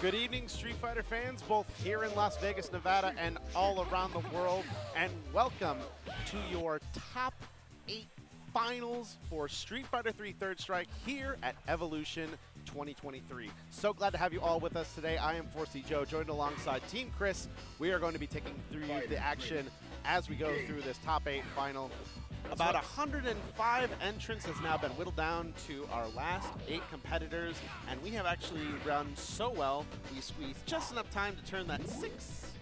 Good evening, Street Fighter fans, both here in Las Vegas, Nevada, and all around the world, and welcome to your top 8 finals for Street Fighter 3 Third Strike here at Evolution 2023. So glad to have you all with us today. I am 4C Joe, joined alongside Team Chris. We are going to be taking through the action as we go through this top 8 final. About 105 entrants has now been whittled down to our last 8 competitors, and we have actually run so well, we squeezed just enough time to turn that 6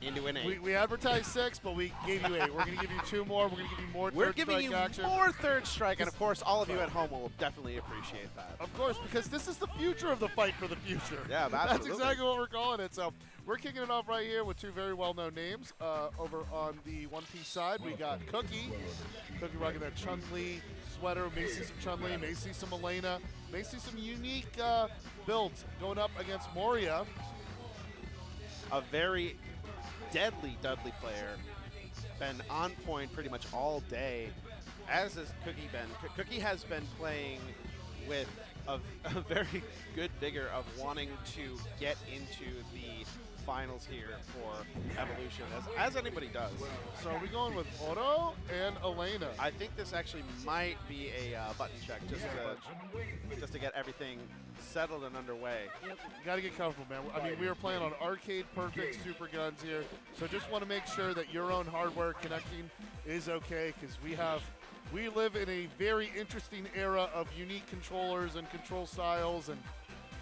into an 8. We advertised 6, but we gave you 8. We're going to give you 2 more. We're going to give you more We're Third giving Strike you action. more Third Strike, and of course, all of you at home will definitely appreciate that. Of course, because this is the future of the fight for the future. Yeah, That's absolutely. exactly what we're calling it. So we're kicking it off right here with 2 very well-known names. Over on the One Piece side, we got Cookie. Cookie rocking that Chun-Li sweater. May see some Chun-Li, may see some Elena, may see some unique builds going up against Moria. A very deadly player. Been on point pretty much all day, as has Cookie been. Cookie has been playing with a very good vigor of wanting to get into the finals here for Evolution, as anybody does. So are we going with Oro and Elena? I think this actually might be a button check just to get everything settled and underway. You got to get comfortable, man. I mean, we are playing on arcade perfect super guns here, so just want to make sure that your own hardware connecting is okay, because we live in a very interesting era of unique controllers and control styles and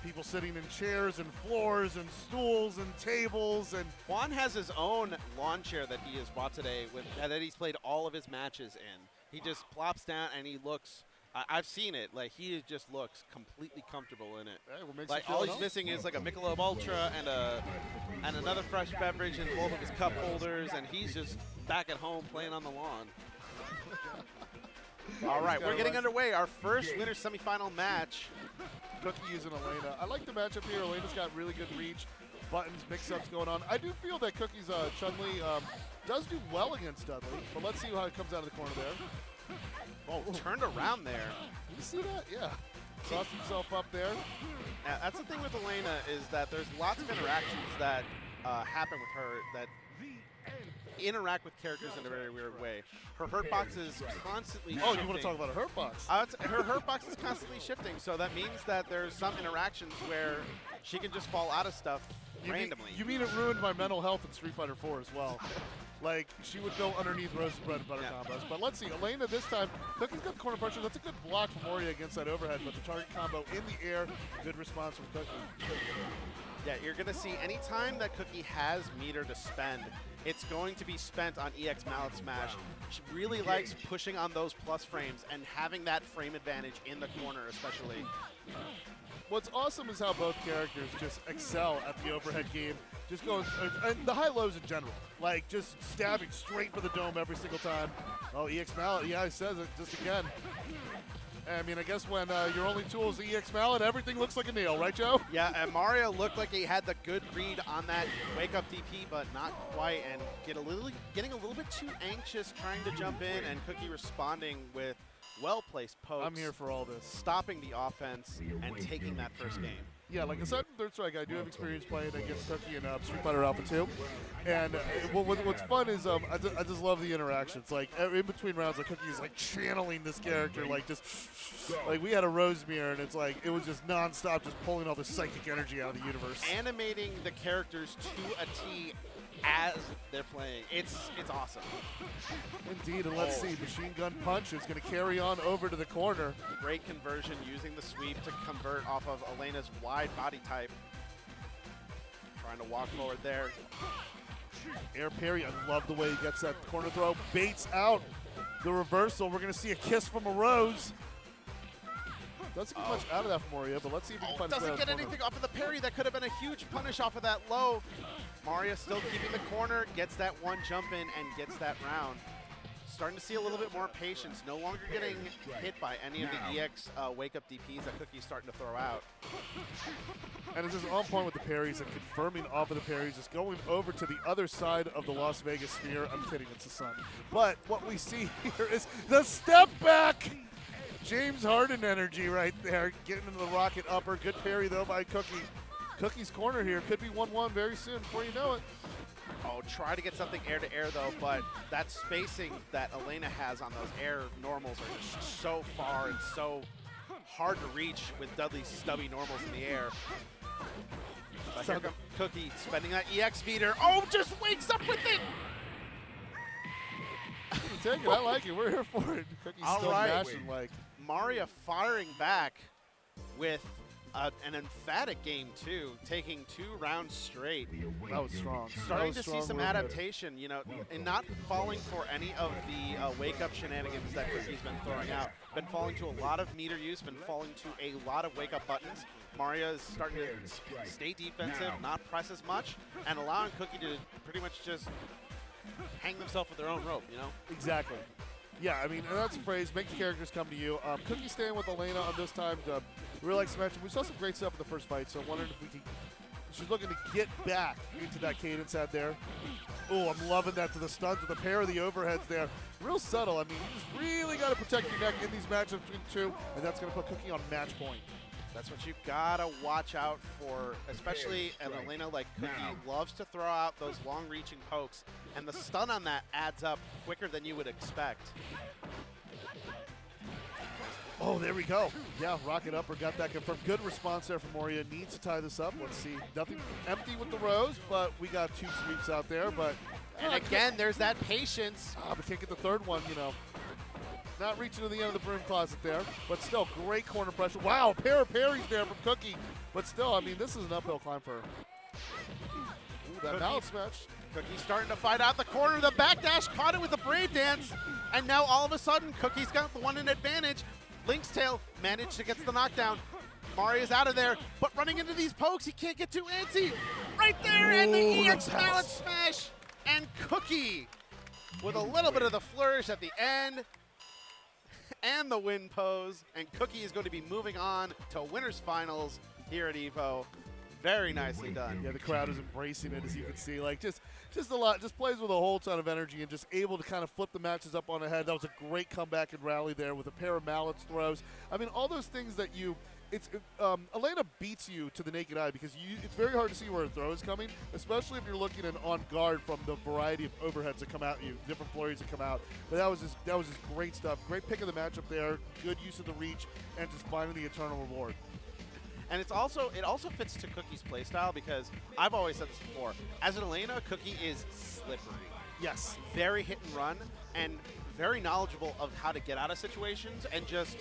people sitting in chairs and floors and stools and tables. And Juan has his own lawn chair that he has bought today that he's played all of his matches in. He just plops down and he looks. I've seen it. Like, he just looks completely comfortable in it. hey, what makes Like, you feel all at he's home? missing is like a Michelob Ultra and another fresh beverage in both of his cup holders, and he's just back at home playing on the lawn. All right, we're getting underway. Our first winner semifinal match. Cookie using Elena. I like the matchup here. Elena's got really good reach, buttons, mix-ups going on. I do feel that Cookie's Chun-Li does do well against Dudley, but let's see how it comes out of the corner there. Oh, turned around there. You see that? Yeah. Crossed himself up there. Now, that's the thing with Elena, is that there's lots of interactions that happen with her that interact with characters in a very weird way. Her hurt box is constantly Oh, shifting. you want to talk about a hurt box? Her hurt box is constantly shifting, so that means that there's some interactions where she can just fall out of stuff randomly. You mean it ruined my mental health in Street Fighter 4 as well. Like, she would go underneath Rose's bread and butter combos. But let's see, Elena this time, Cookie's got the corner pressure. That's a good block from Moria against that overhead, but the target combo in the air, good response from Cookie. Yeah, you're going to see any time that Cookie has meter to spend, it's going to be spent on EX Mallet Smash. She really likes pushing on those plus frames and having that frame advantage in the corner especially. What's awesome is how both characters just excel at the overhead game. Just goes, and the high-lows in general. Like, just stabbing straight for the dome every single time. Oh, EX Mallet, yeah, he says it just again. I mean, I guess when your only tool is the EX Mallet, everything looks like a nail, right, Joe? Yeah, and Mario looked like he had the good read on that wake-up DP, but not quite, and getting a little bit too anxious trying to jump in, and Cookie responding with well-placed pokes. I'm here for all this. Stopping the offense and taking that first game. Yeah, like aside from Third Strike, I do have experience playing against Cookie in Street Fighter Alpha 2. And what's fun is I just love the interactions. Like, in between rounds, like Cookie is like channeling this character, like just like we had a Rose mirror, and it's like it was just nonstop, just pulling all the psychic energy out of the universe. Animating the characters to a T as they're playing. It's awesome. Indeed, and let's see, Machine Gun Punch is going to carry on over to the corner. Great conversion using the sweep to convert off of Elena's wide body type. Trying to walk forward there. Air parry, I love the way he gets that corner throw. Baits out the reversal. We're going to see a kiss from a Rose. Doesn't get much out of that from Moria, but let's see if he can find his way Doesn't out get of the corner. anything off of the parry. That could have been a huge punish off of that low. Maria still keeping the corner, gets that one jump in, and gets that round. Starting to see a little bit more patience. No longer getting hit by any of the EX wake-up DPs that Cookie's starting to throw out. And it's just on point with the parries and confirming off of the parries, just going over to the other side of the Las Vegas sphere. I'm kidding, it's the sun. But what we see here is the step back. James Harden energy right there, getting into the rocket upper. Good parry, though, by Cookie. Cookie's corner here could be 1-1 very soon before you know it. Oh, try to get something air to air though, but that spacing that Elena has on those air normals are just so far and so hard to reach with Dudley's stubby normals in the air. But here comes Cookie spending that EX meter. Oh, just wakes up with it! Take it, I like it. We're here for it. Cookie's All still right. mashing like. Maria firing back with an emphatic game too, taking 2 rounds straight. That was strong. Starting That was to see strong some work. adaptation, you know, and not falling for any of the wake-up shenanigans that Cookie's been throwing out. Been falling to a lot of meter use, been falling to a lot of wake-up buttons. Maria is starting to stay defensive, not press as much, and allowing Cookie to pretty much just hang themselves with their own rope, you know? Exactly. Yeah, I mean, and that's the phrase, make the characters come to you. Cookie staying with Elena on this time. Really likes to mention, we saw some great stuff in the first fight, so I'm wondering if we can. She's looking to get back into that cadence out there. Oh, I'm loving that to the stuns with a pair of the overheads there. Real subtle. I mean, you just really got to protect your neck in these matchups between two, and that's going to put Cookie on match point. That's what you gotta watch out for, especially an Elena like Cookie loves to throw out those long-reaching pokes, and the stun on that adds up quicker than you would expect. Oh, there we go. Yeah, rocket upper got that confirmed. Good response there from Moria. Needs to tie this up. Let's see. Nothing empty with the rose, but we got 2 sweeps out there. But And again, there's that patience. but can't get the third one, you know. Not reaching to the end of the broom closet there, but still great corner pressure. Wow, a pair of parries there from Cookie. But still, I mean, this is an uphill climb for her. Ooh, that mallet smash. Cookie starting to fight out the corner. The backdash caught it with the brave dance. And now all of a sudden, Cookie's got the one in advantage. Lynx Tail managed to get the knockdown. Maria's out of there, but running into these pokes, he can't get too antsy. Right there, and the Ooh, EX the mallet bounce. smash. And Cookie with a little bit of the flourish at the end. And the win pose. And Cookie is going to be moving on to winners finals here at EVO. Very nicely done. Yeah, the crowd is embracing it, as you can see. Like, just a lot, just plays with a whole ton of energy and just able to kind of flip the matches up on the head. That was a great comeback and rally there with a pair of mallets throws. I mean, all those things that Elena beats you to the naked eye because it's very hard to see where a throw is coming, especially if you're looking and on guard from the variety of overheads that come at you, different flurries that come out. But that was just great stuff. Great pick of the matchup there. Good use of the reach and just finding the eternal reward. And it also fits to Cookie's playstyle because I've always said this before. As an Elena, Cookie is slippery. Yes. Very hit and run and very knowledgeable of how to get out of situations and just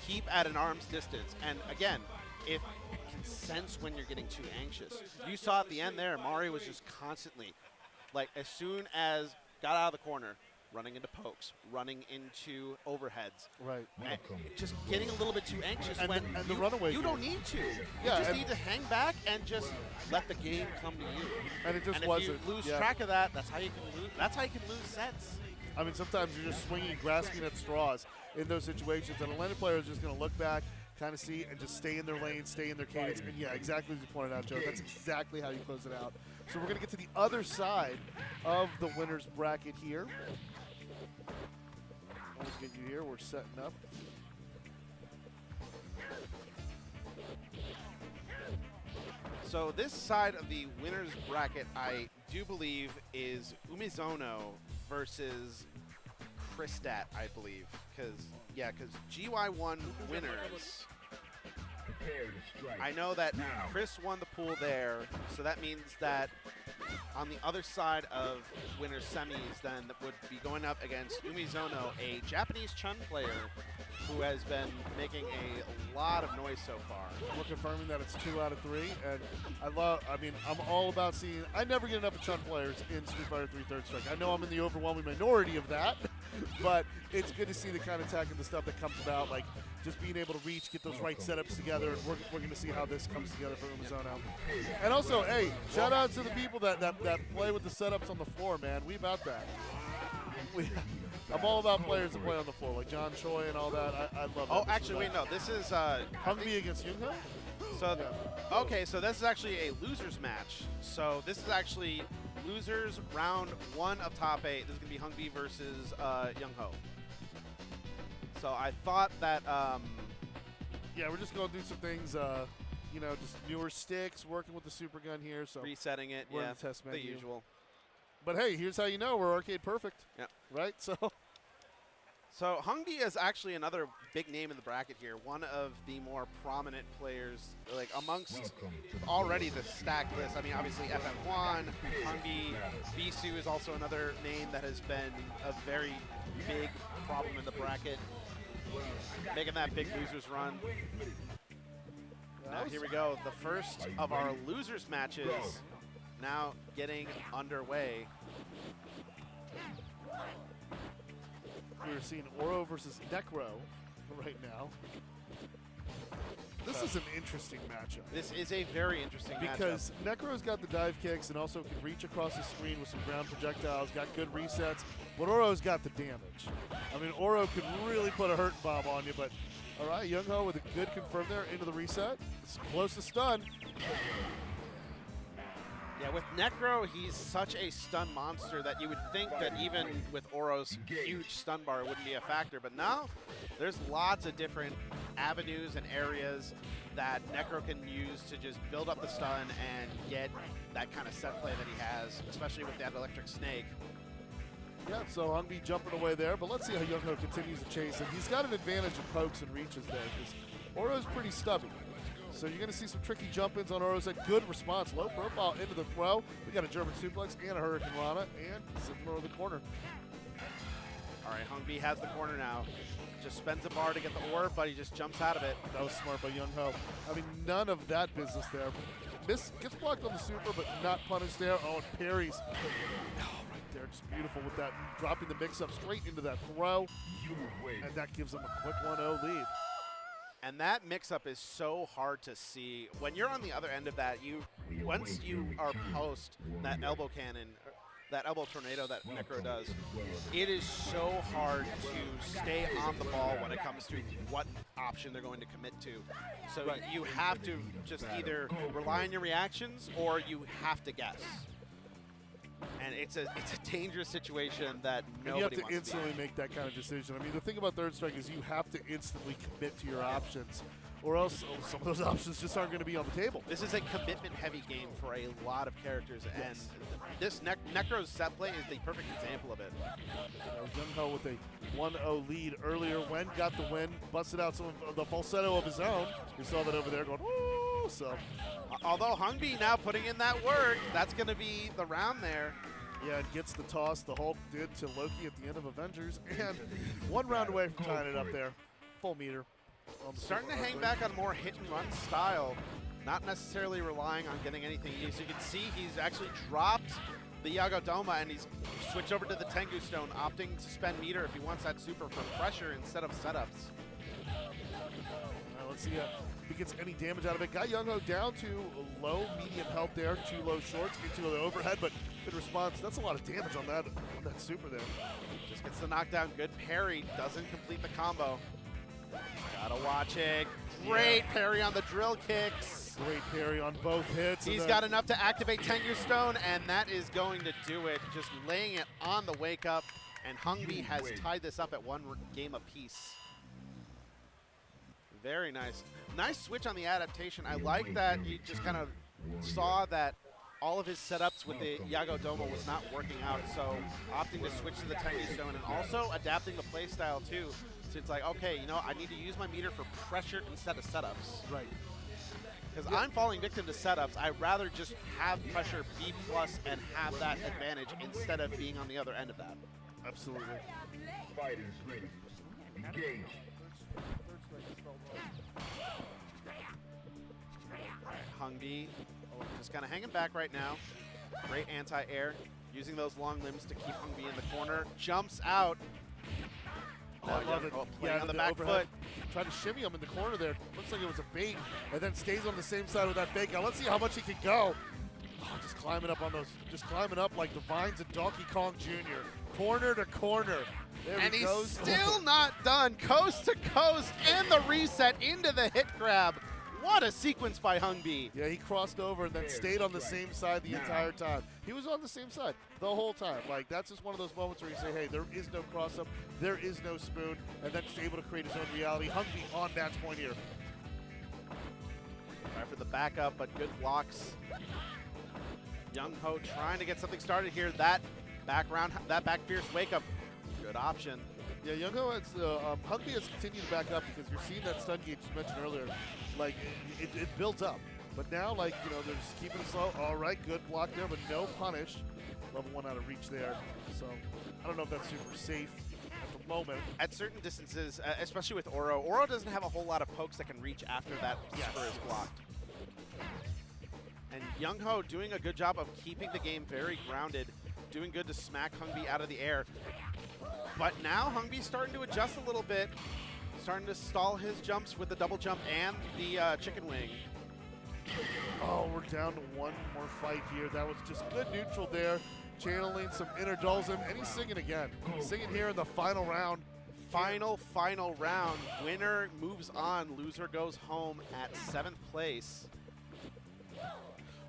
keep at an arm's distance. And again, it can sense when you're getting too anxious. You saw at the end there, Mari was just constantly, like as soon as got out of the corner, running into pokes, running into overheads. Right. And just getting a little bit too anxious And when the runaway you game. don't need to. Yeah, You just and- need to hang back and just let the game come to you. And it just And if wasn't. you lose yeah. track of that, that's how you can lose. That's how you can lose sets. I mean, sometimes you're just swinging, grasping at straws in those situations. And a Atlantic player is just going to look back, kind of see, and just stay in their lane, stay in their cadence. And yeah, exactly as you pointed out, Joe. That's exactly how you close it out. So we're going to get to the other side of the winner's bracket here. We'll get you here. We're setting up. So this side of the winner's bracket, I do believe, is Umizono versus Kristat, I believe. Because GY1 winners. I know that Chris won the pool there, so that means that on the other side of winners semis, then that would be going up against Umizono, a Japanese Chun player who has been making a lot of noise so far. We're confirming that it's 2 out of 3, and I'm all about seeing. I never get enough of Chun players in Street Fighter 3 Third Strike. I know I'm in the overwhelming minority of that, but it's good to see the kind of attack and the stuff that comes about, like just being able to reach, get those right setups together, and we're going to see how this comes together for Umizono. And also, hey, shout out to the people that play with the setups on the floor, man. We about that. I'm all about players that play on the floor, like John Choi and all that. I love that. Oh, actually, wait, no. This is Hungby against Yoonho? So, okay, so this is actually a losers match. So this is actually losers round 1 of top 8. This is gonna be Hungby versus Youngho. So I thought that Yeah, we're just going to do some things, you know, just newer sticks, working with the super gun here. So Resetting it, we're in yeah, the test menu. the usual. But hey, here's how you know we're arcade perfect. Yep. Right? So Hongbi is actually another big name in the bracket here. One of the more prominent players, like amongst already the stacked list. I mean, obviously FM1, Hongbi, Bisu is also another name that has been a very big problem in the bracket, making that big losers run. Now here we go, the first of our losers matches now getting underway. we're seeing Oro versus Necro right now. This is an interesting matchup. This is a very interesting because Necro's got the dive kicks and also can reach across the screen with some ground projectiles, got good resets, but Oro's got the damage. I mean, Oro could really put a hurt bomb on you, but all right, Young Ho with a good confirm there into the reset. It's close to stun. Yeah, with Necro, he's such a stun monster that you would think that even with Oro's huge stun bar, it wouldn't be a factor. But now, there's lots of different avenues and areas that Necro can use to just build up the stun and get that kind of set play that he has, especially with that electric snake. Yeah, so Hongbi jumping away there, but let's see how Young Ho continues to chase him. He's got an advantage in pokes and reaches there because Oro's pretty stubby. So you're going to see some tricky jump-ins on Oro's. A good response. Low profile into the throw. We got a German suplex and a Hurricane Rana, and sits in the corner. All right, Hongbi has the corner now. Just spends a bar to get the orb, but he just jumps out of it. That was smart by Young Ho. I mean, none of that business there. Gets blocked on the super, but not punished there. Oh, and parries. Oh, right there, just beautiful with that. Dropping the mix-up straight into that throw. And that gives him a quick 1-0 lead. And that mix-up is so hard to see. When you're on the other end of that, once you are post that elbow cannon, that elbow tornado that Necro does, it is so hard to stay on the ball when it comes to what option they're going to commit to. So you have to just either rely on your reactions or you have to guess. And it's a dangerous situation that nobody wants to be in. You have to instantly make that kind of decision. I mean, the thing about Third Strike is you have to instantly commit to your options, or else some of those options just aren't going to be on the table. This is a commitment-heavy game for a lot of characters, and this Necro's set play is the perfect example of it. Young Ho with a 1-0 lead earlier. Wen got the win, busted out some of the falsetto of his own. You saw that over there going, woo! So, although Hongbi now putting in that work, that's going to be the round there. Yeah, and gets the toss the Hulk did to Loki at the end of Avengers, and 1 round away from tying it up there. Full meter. Starting to hang back on more hit-and-run style, not necessarily relying on getting anything. As you can see, he's actually dropped the Yagodoma, and he's switched over to the Tengu Stone, opting to spend meter if he wants that super for pressure instead of setups. Let's see if he gets any damage out of it. Got Young Ho down to low, medium health there. 2 low shorts into the overhead, but good response. That's a lot of damage on that super there. Just gets the knockdown. Good parry. Doesn't complete the combo. Gotta watch it. Great parry on the drill kicks. Great parry on both hits. He's got enough to activate Tengu Stone, and that is going to do it. Just laying it on the wake up, and Hongbi has tied this up at 1 game apiece. Very nice. Nice switch on the adaptation. I like that you just kind of saw that all of his setups with the Yagodoma was not working out, so opting to switch to the Tengu Stone and also adapting the playstyle too. So it's like, okay, you know, I need to use my meter for pressure instead of setups. Right. Because I'm falling victim to setups. I'd rather just have pressure B+ and have that advantage instead of being on the other end of that. Absolutely. Fighters ready. Engage. Hongbi just kind of hanging back right now. Great anti-air. Using those long limbs to keep Hongbi in the corner. Jumps out. Oh, I love it. Playing on the back foot. Trying to shimmy him in the corner there. Looks like it was a bait, and then stays on the same side with that fake. Now let's see how much he can go. Oh, just climbing up on those, just climbing up like the vines of Donkey Kong Jr. Corner to corner. There and he he's goes. still not done. Coast to coast and the reset into the hit grab. What a sequence by Hongbi. Yeah, he crossed over and then stayed on the same side the entire time. He was on the same side the whole time. Like, that's just one of those moments where you say, hey, there is no cross-up, there is no spoon, and then just able to create his own reality. Hongbi on match point here. Try for the backup, but good blocks. Young Ho trying to get something started here. That back fierce wake up, good option. Yeah, Young Ho has, Hungby has continued to back up because you're seeing that stun gauge you mentioned earlier. Like, it builds up. But now, like, you know, they're just keeping it slow. All right, good block there, but no punish. Level 1 out of reach there. So, I don't know if that's super safe at the moment. At certain distances, especially with Oro doesn't have a whole lot of pokes that can reach after that spur is blocked. And Young Ho doing a good job of keeping the game very grounded, doing good to smack Hungby out of the air. But now Hungby's starting to adjust a little bit, starting to stall his jumps with the double jump and the chicken wing. Oh, we're down to one more fight here. That was just good neutral there, channeling some inner Dulzim, and he's singing again. Singing here in the final round. Final round. Winner moves on. Loser goes home at 7th place.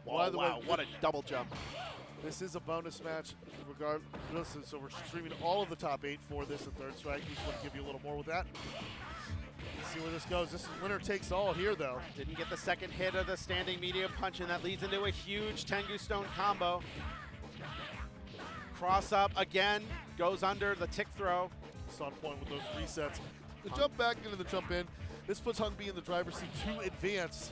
By the way, what a double jump. This is a bonus match regardless, so we're streaming all of the top 8 for this in Third Strike. We just want to give you a little more with that. Let's see where this goes. This is winner takes all here, though. Didn't get the second hit of the standing medium punch, and that leads into a huge Tengu Stone combo. Cross up again, goes under the tick throw. It's on point with those resets. The jump back into the jump in. This puts Hungby in the driver's seat to advance.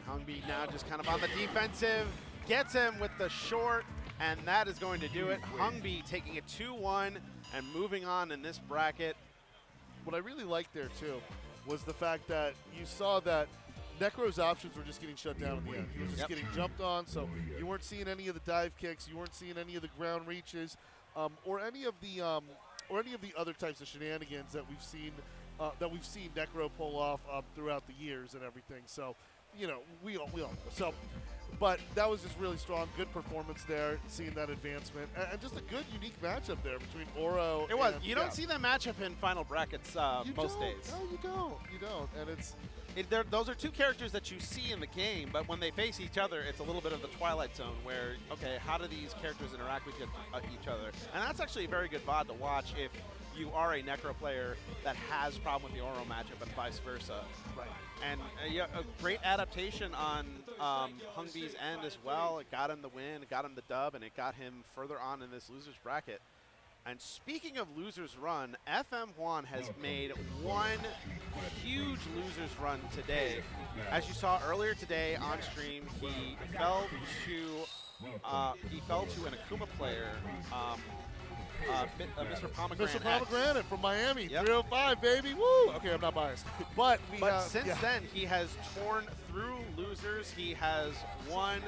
Hungby now just kind of on the defensive, gets him with the short, and that is going to do it. Hungby taking it 2-1 and moving on in this bracket. What I really liked there, too, was the fact that you saw that Necro's options were just getting shut down in the end. He was just getting jumped on, so you weren't seeing any of the dive kicks, you weren't seeing any of the ground reaches, or any of the other types of shenanigans that we've seen Necro pull off throughout the years and everything. So, you know, we all know. So, but that was just really strong, good performance there, seeing that advancement, and just a good, unique matchup there between Oro. It was. You don't see that matchup in final brackets most days. No, you don't. And it's. Those are two characters that you see in the game, but when they face each other, it's a little bit of the Twilight Zone where, okay, how do these characters interact with each other? And that's actually a very good VOD to watch if you are a Necro player that has problem with the Oro matchup and vice versa. Right. And a great adaptation on Hungby's end as well. It got him the win, it got him the dub, and it got him further on in this loser's bracket. And speaking of losers run, FM Juan has made one huge losers run today. As you saw earlier today on stream, he fell to an Akuma player, Mr. Pomegranate. Mr. Pomegranate from Miami, Yep. 305, baby, woo! Okay, I'm not biased. But Since then, he has torn through losers. He has won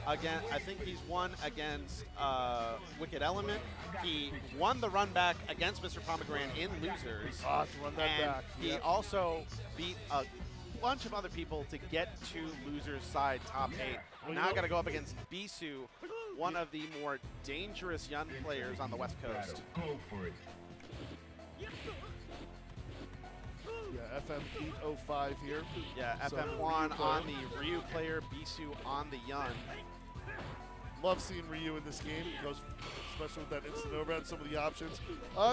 again. I think he's won against Wicked Element. He won the run back against Mr. Pomegranate in losers. To run that and back. he also beat a bunch of other people to get to losers side top 8. Now got to go up against Bisu, one of the more dangerous young players on the West Coast. Go for it. Yeah, FM 805 here. Yeah, So, FM Juan Ryu player. on the Ryu player, Bisu on the Yun. Love seeing Ryu in this game. He goes, especially with that instant overhead, some of the options.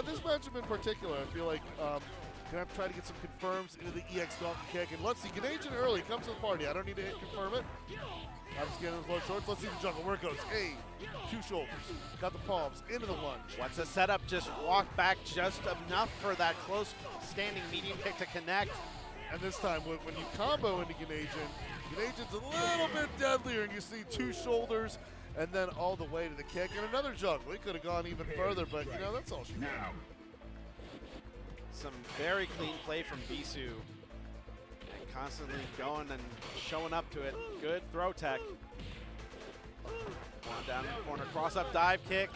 This matchup in particular, I feel like gonna have to try to get some confirms into the EX donkey kick. And let's see, Ganagin early comes to the party. I don't need to hit confirm it. I'm just getting those low shorts. Let's see the jungle. Where it goes. Hey, 2 shoulders. Got the palms into the lunge. What's the setup? Just walk back just enough for that close standing medium kick to connect. And this time, when you combo into Ganagin, Ganagin's a little bit deadlier, and you see 2 shoulders, and then all the way to the kick, and another jungle. He could have gone even further, but, you know, that's all she did. Now. Some very clean play from Bisu. And constantly going and showing up to it. Good throw tech. One down in the corner. Cross up dive kick.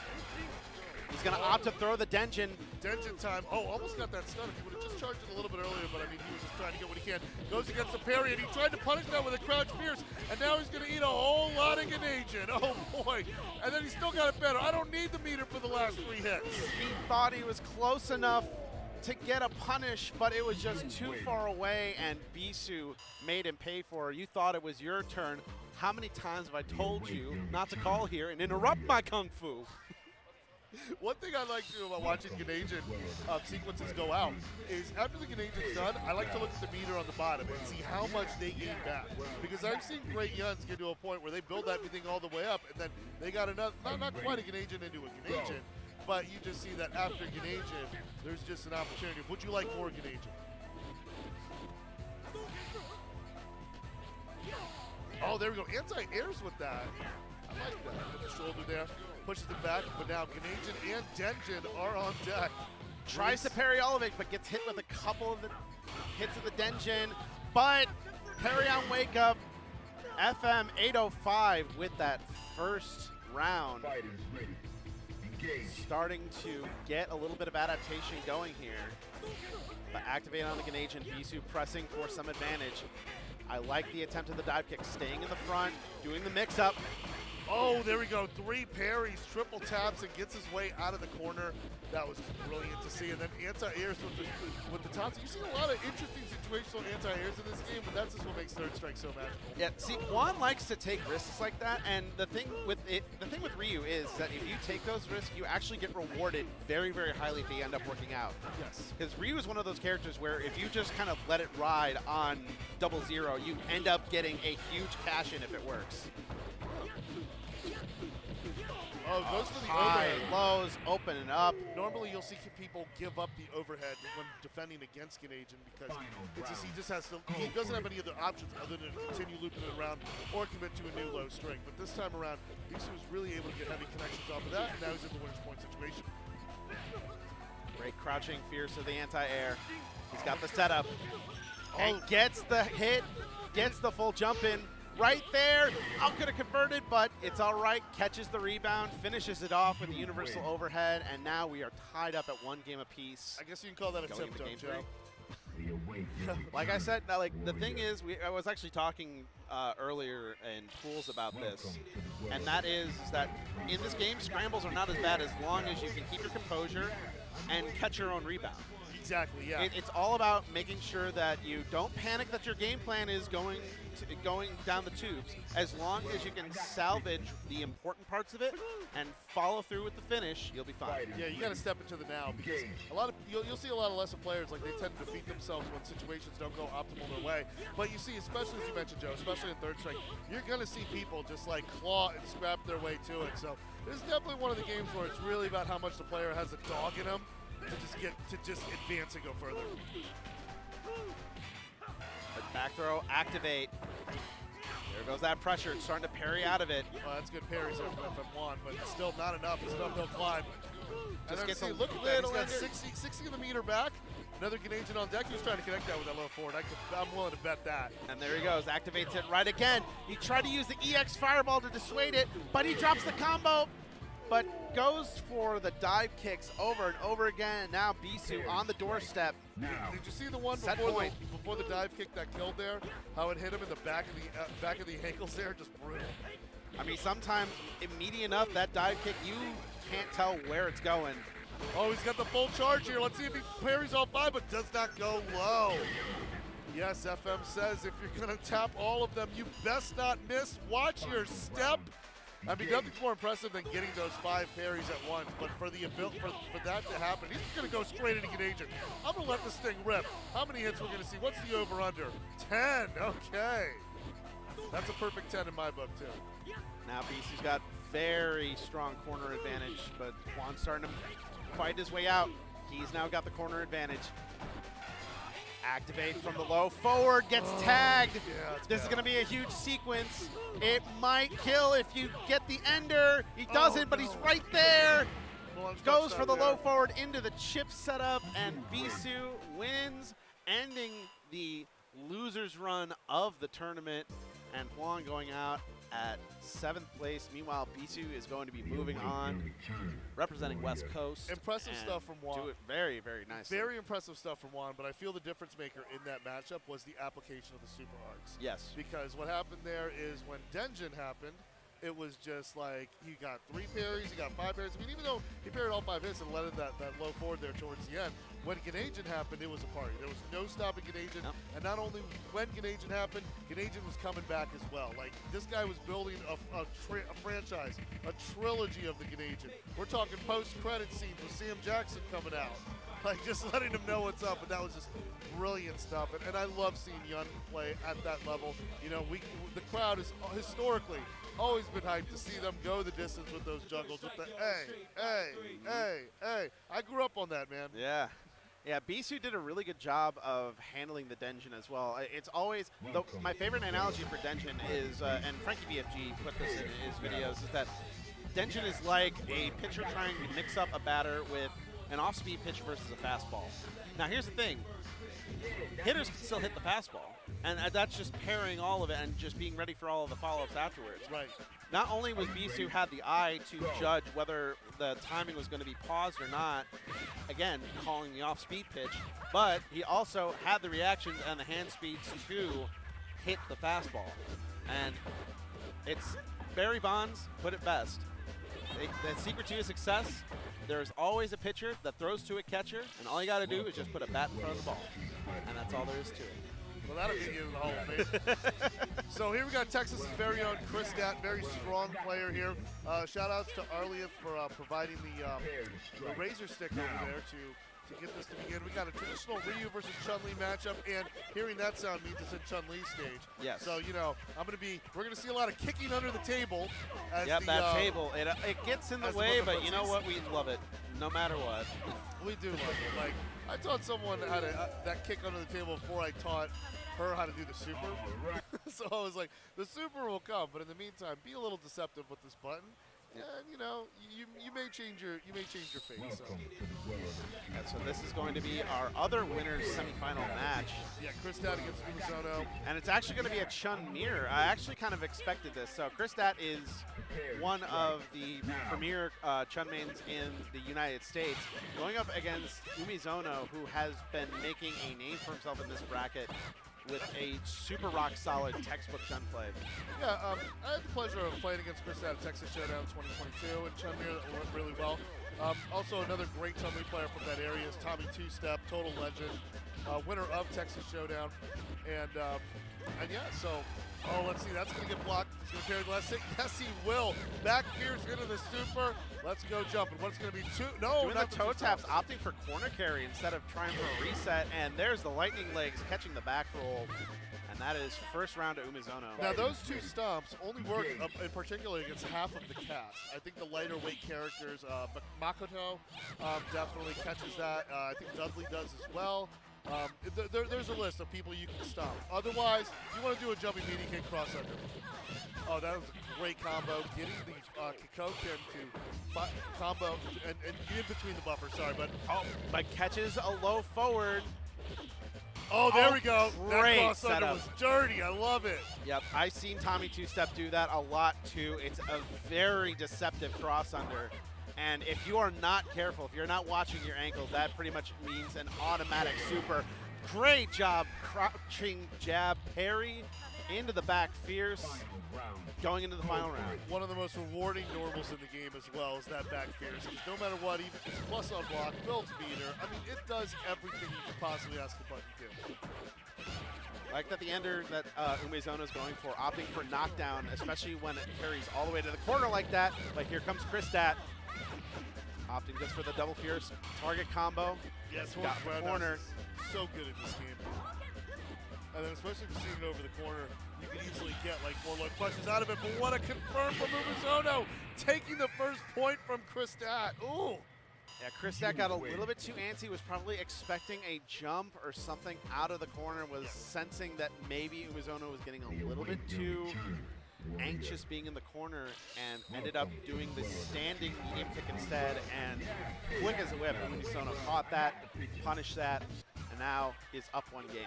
He's going to opt to throw the Denjin. Denjin time. Oh, almost got that stun. If he would have just charged it a little bit earlier, but I mean, he was just trying to get what he can. Goes against the parry, and he tried to punish that with a crouch fierce, and now he's going to eat a whole lot of Ganagin. Oh, boy. And then he still got it better. I don't need the meter for the last 3 hits. He thought he was close enough to get a punish, but it was just too far away, and Bisu made him pay for it. You thought it was your turn. How many times have I told you not to call here and interrupt my kung fu? One thing I like to do about watching Ganasian sequences go out is after the Ganasian's done, I like to look at the meter on the bottom and see how much they gain back. Because I've seen great Yuns get to a point where they build that thing all the way up, and then they got another, not quite a Ganasian into a Ganasian, but you just see that after Ganasian, there's just an opportunity. Would you like more Ganasian? Oh, there we go. Anti-airs with that. I like that. With the shoulder there. Pushes it back, but now Ganasian and Denjin are on deck. Tries to parry Olivic, but gets hit with a couple of the hits of the Denjin. But parry on Wake Up. FM 805 with that first round. Fighters ready. Engage. Starting to get a little bit of adaptation going here. But activate on the Ganasian. Bisu pressing for some advantage. I like the attempt of the dive kick, staying in the front, doing the mix-up. Oh, there we go. 3 parries, triple taps, and gets his way out of the corner. That was just brilliant to see. And then anti-airs with the tops. You see a lot of interesting situational anti-airs in this game, but that's just what makes Third Strike so magical. Yeah, see, Juan likes to take risks like that, and the thing with Ryu is that if you take those risks, you actually get rewarded very, very highly if they end up working out. Yes. Because Ryu is one of those characters where if you just kind of let it ride on 0-0, you end up getting a huge cash-in if it works. Oh, goes for the High, overhead. lows, opening up. Normally, you'll see people give up the overhead when defending against Ganasian because it's just, he doesn't have any other options other than to continue looping it around or commit to a new low string. But this time around, Bisu was really able to get heavy connections off of that, and now he's in the winner's point situation. Great crouching fierce of the anti-air. He's got the setup. And gets the hit, gets the full jump in. Right there, I could have converted, but it's all right. Catches the rebound, finishes it off with the universal overhead, and now we are tied up at 1 game apiece. I guess you can call that a Going tip, into game Joe. We await Like I said, now, like the thing is, I was actually talking earlier in pools about this, and that is that in this game, scrambles are not as bad as long as you can keep your composure and catch your own rebound. Exactly, yeah. It's all about making sure that you don't panic that your game plan is going down the tubes. As long as you can salvage the important parts of it and follow through with the finish, you'll be fine. Yeah, you got to step into the now because a lot of you'll see a lot of lesser players like they tend to defeat themselves when situations don't go optimal their way. But you see, especially as you mentioned, Joe, especially in Third Strike, you're going to see people just like claw and scrap their way to it. So this is definitely one of the games where it's really about how much the player has a dog in them to just advance and go further. Back throw, activate. There goes that pressure. It's starting to parry out of it. Well, that's good parries there from FM1, but it's still not enough. It's an uphill climb. And then gets see, a look at that. He's got little 60 of the meter back. Another Ganasian on deck. He was trying to connect that with that low forward. I'm willing to bet that. And there he goes. Activates it right again. He tried to use the EX Fireball to dissuade it, but he drops the combo. But goes for the dive kicks over and over again. Now Bisu on the doorstep. Did you see the one Set before point. the dive kick that killed there? How it hit him in the back of the ankles there? Just brutal. I mean, sometimes immediate enough, that dive kick, you can't tell where it's going. Oh, he's got the full charge here. Let's see if he parries all 5, but does not go low. Yes, FM says if you're going to tap all of them, you best not miss. Watch your step. I mean, nothing's more impressive than getting those 5 parries at once, but for that to happen, he's going to go straight into Ganasian. I'm going to let this thing rip. How many hits we're going to see? What's the over-under? 10. Okay. That's a perfect 10 in my book, too. Now Bisu's got very strong corner advantage, but Juan's starting to fight his way out. He's now got the corner advantage. Activate from the low forward, gets tagged. Yeah, This is bad. going to be a huge sequence. It might kill if you get the ender. He doesn't, but he's right there. Goes for the low forward into the chip setup, and Bisu wins, ending the loser's run of the tournament. And Juan going out at 7th place. Meanwhile, Bisu is going to be moving on, representing West Coast. Impressive and stuff from Juan. Do it very, very nicely. Very impressive stuff from Juan, but I feel the difference maker in that matchup was the application of the super arcs. Yes. Because what happened there is when Denjin happened, it was just like he got 3 parries, he got 5 parries. I mean, even though he parried all 5 hits and led in that low forward there towards the end, when Ganagin happened, it was a party. There was no stopping Ganagin. Yep. And not only when Ganagin happened, Ganagin was coming back as well. Like, this guy was building a franchise, a trilogy of the Ganagin. We're talking post-credit scenes with Sam Jackson coming out. Like, just letting him know what's up, and that was just brilliant stuff. And I love seeing Yun play at that level. You know, the crowd is historically always been hyped to see them go the distance with those juggles, with the hey. I grew up on that, man. Yeah. Yeah, Bisu did a really good job of handling the Denjin as well. It's always, my favorite analogy for Denjin is, and Frankie BFG put this in his videos, is that Denjin is like a pitcher trying to mix up a batter with an off-speed pitch versus a fastball. Now here's the thing, hitters can still hit the fastball, and that's just pairing all of it and just being ready for all of the follow-ups afterwards. Right. Not only was Bisu had the eye to judge whether the timing was going to be paused or not, again, calling the off-speed pitch, but he also had the reactions and the hand speeds to hit the fastball. And it's Barry Bonds put it best. The secret to his success, there's always a pitcher that throws to a catcher, and all you got to do is just put a bat in front of the ball. And that's all there is to it. Well, that'll get you in the Hall of Fame. So here we got Texas's very own Chris Stat, very strong player here. Shout outs to Arlia for providing the razor stick over there to get this to begin. We got a traditional Ryu versus Chun-Li matchup, and hearing that sound means it's a Chun-Li stage. Yes. So, you know, we're gonna see a lot of kicking under the table. As Yep, that table, it gets in the way, but you know what? We love it, no matter what. We do love it. Like, I taught someone how to that kick under the table before I taught her how to do the super. So I was like, the super will come, but in the meantime, be a little deceptive with this button, and you know, you may change your fate. So. And so this is going to be our other winners semifinal match. Yeah, Chris Stat against Umizono. And it's actually going to be a Chun mirror. I actually kind of expected this. So Chris Stat is one of the premier Chun mains in the United States, going up against Umizono, who has been making a name for himself in this bracket with a super rock solid textbook Chun play. Yeah, I had the pleasure of playing against Chris at Texas Showdown 2022 and Chun Mir that went really well. Also, another great Chun-Li player from that area is Tommy Two Step, total legend, winner of Texas Showdown, and yeah, so. Oh, let's see. That's going to get blocked. He's going to parry the last hit. Yes, he will. Back Fierce into the super. Let's go jumping. What's going to be two? No, doing not the toe taps, opting for corner carry instead of trying for a reset. And there's the lightning legs catching the back roll. And that is first round to Umizono. Now, those two stomps only work in particular against half of the cast. I think the lighter weight characters, Makoto definitely catches that. I think Dudley does as well. There's a list of people you can stop. Otherwise, you want to do a jumping meaty kick cross under. Oh, that was a great combo. Getting the Kikoken to combo and get in between the buffer. Sorry, but catches a low forward. Oh, there we go. Great that crossover setup. was dirty. I love it. Yep, I've seen Tommy Two Step do that a lot too. It's a very deceptive cross under. And if you are not careful, if you're not watching your ankles, that pretty much means an automatic super. Great job crouching jab parry into the back Fierce, going into the final round. One of the most rewarding normals in the game as well is that back Fierce. Because no matter what, even if it's plus on block, builds meter, I mean, it does everything you could possibly ask the button to do. Like that the ender that Umizono is going for, opting for knockdown, especially when it carries all the way to the corner like that. But here comes Chris Stat. Opting just for the double Fierce target combo. Yes, got the corner. So good in this game. And then especially if you're seeing it over the corner, you can easily get like more low questions out of it. But what a confirm from Umizono, taking the first point from Chris Stat. Ooh. Yeah, Chris Stat got a little bit too antsy, was probably expecting a jump or something out of the corner, was sensing that maybe Umizono was getting a little bit too anxious being in the corner, and ended up doing the standing medium kick instead, and quick as a whip. Umizono caught that, punished that, and now is up one game.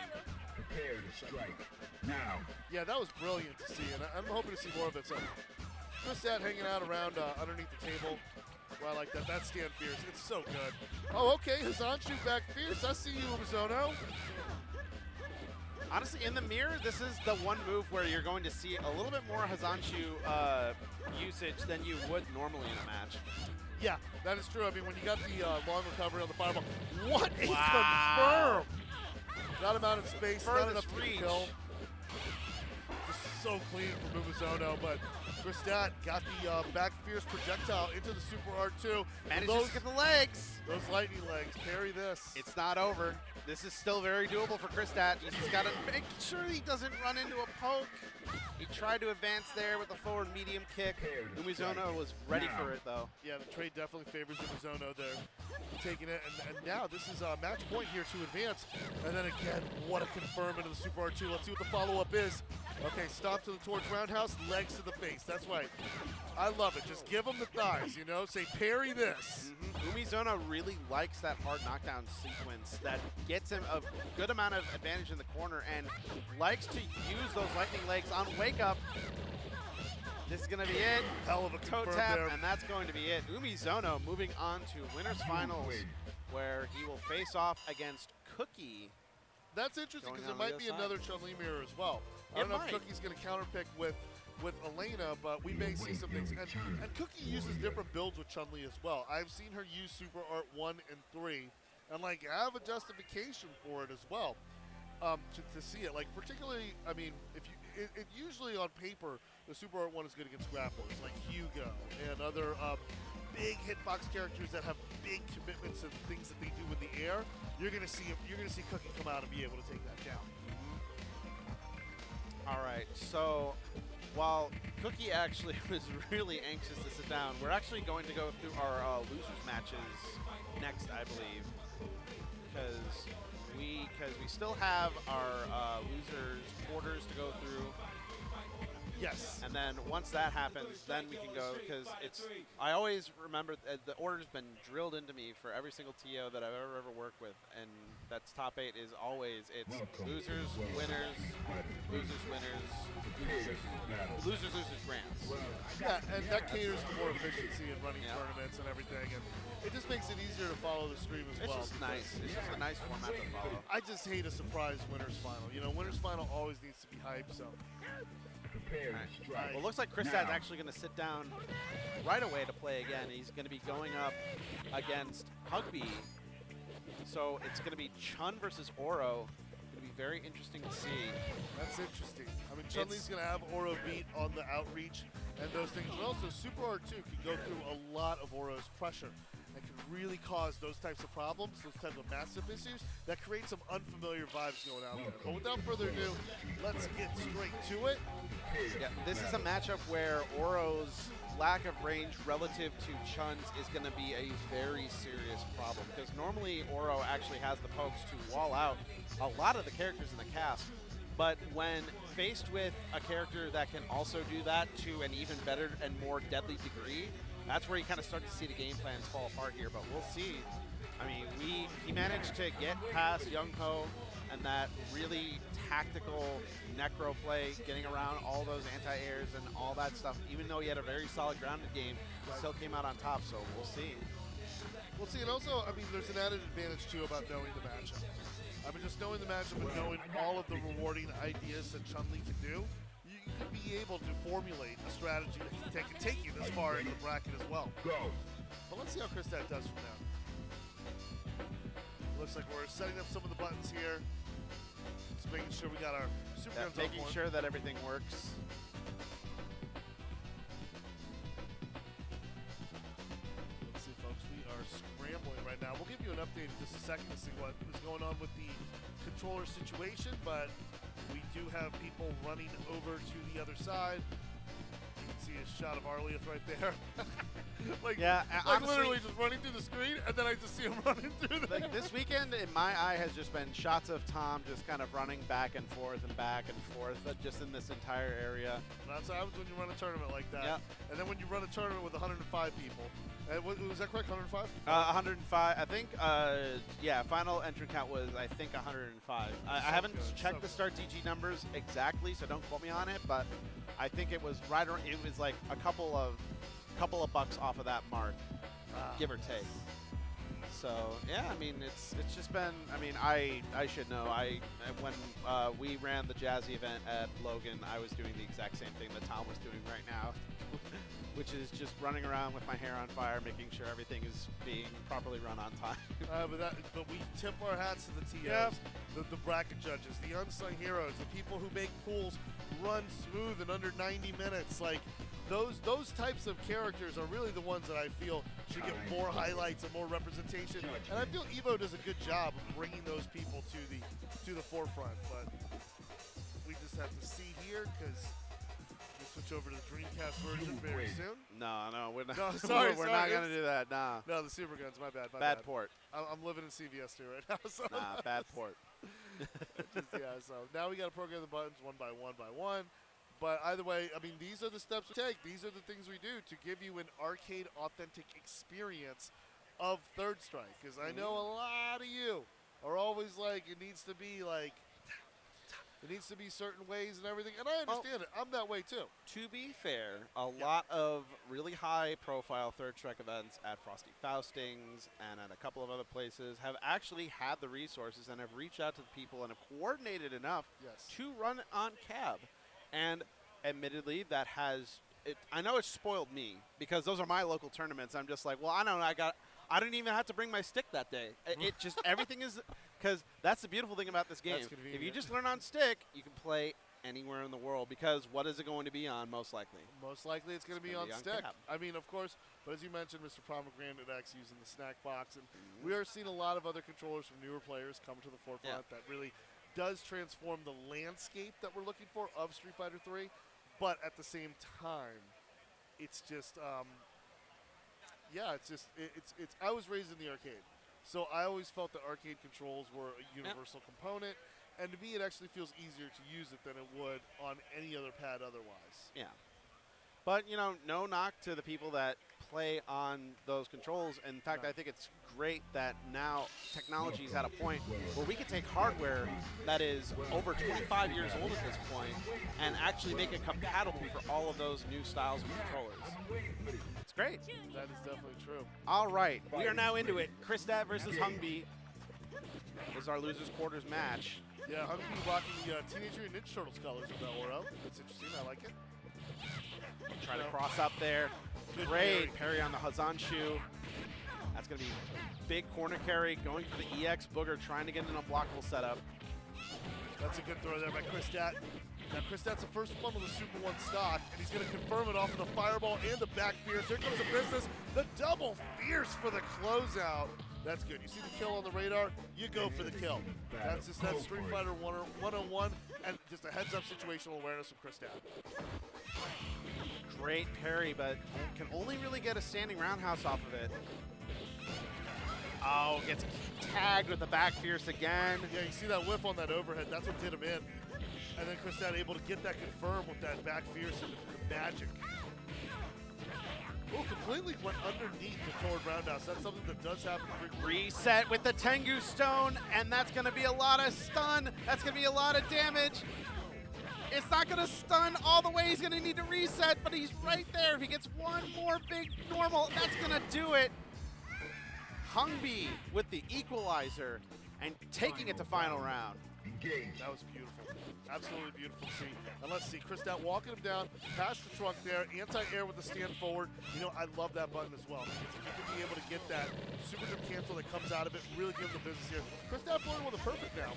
Prepare to strike. Now. Yeah, that was brilliant to see, and I'm hoping to see more of it. So Chris Stat hanging out around underneath the table. Well, I like that. That stand Fierce. It's so good. Oh, okay. Hazanshu back Fierce. I see you, Umizono. Honestly, in the mirror, this is the one move where you're going to see a little bit more Hazanshu usage than you would normally in a match. Yeah, that is true. I mean, when you got the long recovery on the fireball, what a Wow. confirm! Not him out in space, not Furthest enough to reach. kill. Just so clean from Umizono, but Kristat got the back fierce projectile into the Super R2. Manages to get the legs. Those lightning legs, parry this. It's not over. This is still very doable for Kristat. He's just got to make sure he doesn't run into a poke. He tried to advance there with a forward medium kick. Umizono was ready for it, though. Yeah, the trade definitely favors Umizono there. Taking it, and now this is a match point here to advance. And then again, what a confirm into the Super R2. Let's see what the follow-up is. Okay, stop to the torch roundhouse, legs to the face. That's right. I love it. Just give him the thighs, you know? Say, parry this. Umizono really likes that hard knockdown sequence that gets him a good amount of advantage in the corner and likes to use those lightning legs on wake up. This is going to be it. Hell of a Toe confirm tap, there. and that's going to be it. Umizono moving on to winners finals, where he will face off against Cookie. That's interesting Going because on there the might be other side. another Chun-Li mirror as well. I don't know if Cookie's going to counterpick with Elena, but we may see some things. And Cookie uses different builds with Chun-Li as well. I've seen her use Super Art 1 and 3 and like have a justification for it as well. To see it, like particularly, I mean, if you, it usually on paper, the Super Art 1 is good against grapplers like Hugo and other big hitbox characters that have big commitments and things that they do in the air. You're gonna see Cookie come out and be able to take that down. All right, so while Cookie actually was really anxious to sit down, we're actually going to go through our losers matches next, I believe, because we still have our losers quarters to go through. Yes. And then once that happens, then we can go, because I always remember the order's been drilled into me for every single TO that I've ever worked with, and that's top 8 is always, it's losers, winners, losers, winners, losers, grands. Yeah, and that caters to more efficiency in running tournaments and everything, and it just makes it easier to follow the stream as It's well. just nice. It's just a nice format to follow. I just hate a surprise winners final. You know, winners final always needs to be hyped, so. Well, it looks like Kristat's actually going to sit down right away to play again. He's going to be going up against Hugby. So it's going to be Chun versus Oro. Going to be very interesting to see. That's interesting. I mean, Chun-Li's going to have Oro beat on the outreach and those things, but also Super R2 can go through a lot of Oro's pressure and can really cause those types of problems, those types of massive issues that create some unfamiliar vibes going out there. But without further ado, let's get straight to it. Yeah, this is a matchup where Oro's lack of range relative to Chun's is going to be a very serious problem, because normally Oro actually has the pokes to wall out a lot of the characters in the cast, but when faced with a character that can also do that to an even better and more deadly degree, that's where you kind of start to see the game plans fall apart here, but we'll see. I mean, he managed to get past Young Ho and that really tactical necro play, getting around all those anti-airs and all that stuff. Even though he had a very solid grounded game, he still came out on top, so we'll see. We'll see, and also, I mean, there's an added advantage, too, about knowing the matchup. I mean, just knowing the matchup and knowing all of the rewarding ideas that Chun-Li can do, you can be able to formulate a strategy that can take you this far into the bracket as well. But let's see how Kristat does from now. Looks like we're setting up some of the buttons here. Just making sure we got our super guns on Making point. sure that everything works. Let's see, folks. We are scrambling right now. We'll give you an update in just a second to see what is going on with the controller situation, but we do have people running over to the other side. You can see a shot of Arlieth right there. like honestly, literally just running through the screen, and then I just see him running through there. Like this weekend, in my eye, has just been shots of Tom just kind of running back and forth, just in this entire area. That's what happens when you run a tournament like that. Yep. And then when you run a tournament with 105 people. Was that correct, 105? 105, I think, yeah, final entry count was, I think, 105. I haven't checked the Start DG numbers exactly, so don't quote me on it, but I think it was right around, it was like a couple of bucks off of that mark, give or take. So, yeah, I mean, it's just been, I mean, I should know. When we ran the Jazzy event at Logan, I was doing the exact same thing that Tom was doing right now. which is just running around with my hair on fire, making sure everything is being properly run on time. But we tip our hats to the TOs, Yep. the bracket judges, the unsung heroes, the people who make pools run smooth in under 90 minutes. Like those types of characters are really the ones that I feel should get more highlights and more representation. And I feel Evo does a good job of bringing those people to the forefront. But we just have to see here because we switch over to the Dreamcast version very soon. No, we're not. No, sorry, we're sorry, not it's- gonna do that. Nah, No, the Super Guns, my bad. bad port. I'm living in CVS too right now. So Nah, bad port. yeah, so now we got to program the buttons one by one. But either way, I mean, these are the steps we take. These are the things we do to give you an arcade authentic experience of Third Strike. Because I know a lot of you are always like, it needs to be certain ways and everything. And I understand it. I'm that way too. To be fair, a lot of really high-profile Third Strike events at Frosty Faustings and at a couple of other places have actually had the resources and have reached out to the people and have coordinated enough Yes. to run on cab. And admittedly, that has I know it's spoiled me because those are my local tournaments. I'm just like, well, I didn't even have to bring my stick that day. It just everything is because that's the beautiful thing about this game. That's If you convenient. just learn on stick, you can play anywhere in the world because what is it going to be on most likely? Most likely it's going to be gonna on be on stick. cab. I mean, of course, but as you mentioned, Mr. Pomegranate X using the snack box. And we are seeing a lot of other controllers from newer players come to the forefront that really does transform the landscape that we're looking for of Street Fighter 3. But at the same time, it's just, it's I was raised in the arcade. So I always felt that arcade controls were a universal component. And to me, it actually feels easier to use it than it would on any other pad otherwise. Yeah. But, no knock to the people that play on those controls. In fact, I think it's great that now technology is at a point where we can take hardware that is over 25 years old at this point and actually make it compatible for all of those new styles of controllers. It's great. That is definitely true. All right, we are now into it. Kristat versus Hungby is our losers quarters match. Yeah, Hungry rocking the Teenage Mutant Ninja Turtles colors of that Oro. That's interesting. I like it. Trying to cross up there. Good Great parry on the Hazanshu. That's going to be big corner carry, going for the EX Booger, trying to get an unblockable setup. That's a good throw there by Kristat. Now, Kristat's the first one with a Super 1 stock, and he's going to confirm it off of the Fireball and the back Fierce. Here comes the business. The double Fierce for the closeout. That's good. You see the kill on the radar, you go for the kill. That's just that Street Fighter 101 and just a heads-up situational awareness from Kristat. Great parry, but can only really get a standing roundhouse off of it. Oh, gets tagged with the back Fierce again. Yeah, you see that whiff on that overhead. That's what did him in. And then Kristat able to get that confirmed with that back Fierce and the magic. Oh, completely went underneath the forward roundhouse. That's something that does happen frequently. Reset with the Tengu Stone, and that's going to be a lot of stun. That's going to be a lot of damage. It's not going to stun all the way. He's going to need to reset, but he's right there. If he gets one more big normal, that's going to do it. Hungby with the equalizer and taking it to final round. That was beautiful. Absolutely beautiful to see. And let's see, Kristat walking him down, past the trunk there, anti-air with the stand forward. I love that button as well. Because if you can be able to get that super jump cancel that comes out of it, really give him the business here. Kristat flirting with a perfect now.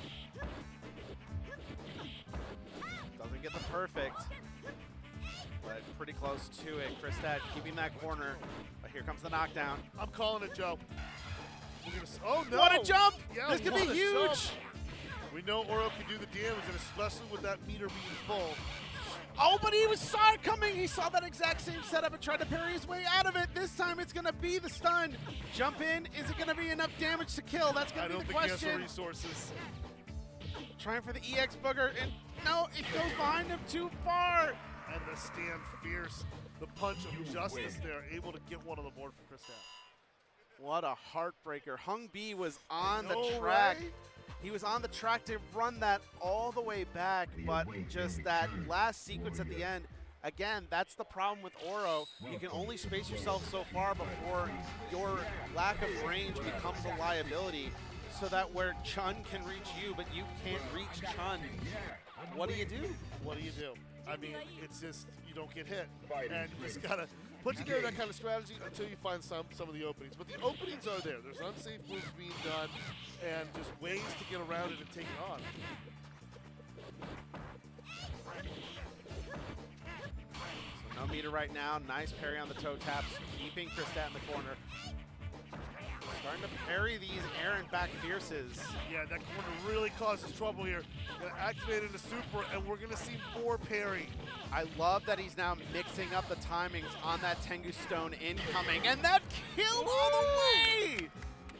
Doesn't get the perfect, but pretty close to it. Kristat keeping that corner, but here comes the knockdown. I'm calling it, Joe. We're gonna, oh no! What a jump! Yeah, This could what be a huge! jump. We know Oro can do the damage, and especially with that meter being full. Oh, but he saw it coming. He saw that exact same setup and tried to parry his way out of it. This time it's going to be the stun. Jump in. Is it going to be enough damage to kill? That's going to be the question. I don't think he has the resources. Trying for the EX Booger, and no, it goes behind him too far. And the stand Fierce, the punch of justice there, able to get one on the board for Kristat. What a heartbreaker. Hungby was on the No track. way. He was on the track to run that all the way back, but just that last sequence at the end, again, that's the problem with Oro. You can only space yourself so far before your lack of range becomes a liability, so that where Chun can reach you, but you can't reach Chun. What do you do? What do you do? I mean, it's just you don't get hit, Fighting and you just three. gotta put together that kind of strategy until you find some of the openings. But the openings are there. There's unsafe moves being done, and just ways to get around it and take it on. So no meter right now. Nice parry on the toe taps, keeping Kristat in the corner. Starting to parry these Aaron back fierces. Yeah, that corner really causes trouble here. Gonna activate into super, and we're gonna see more parry. I love that he's now mixing up the timings on that Tengu Stone incoming, and that killed all the way!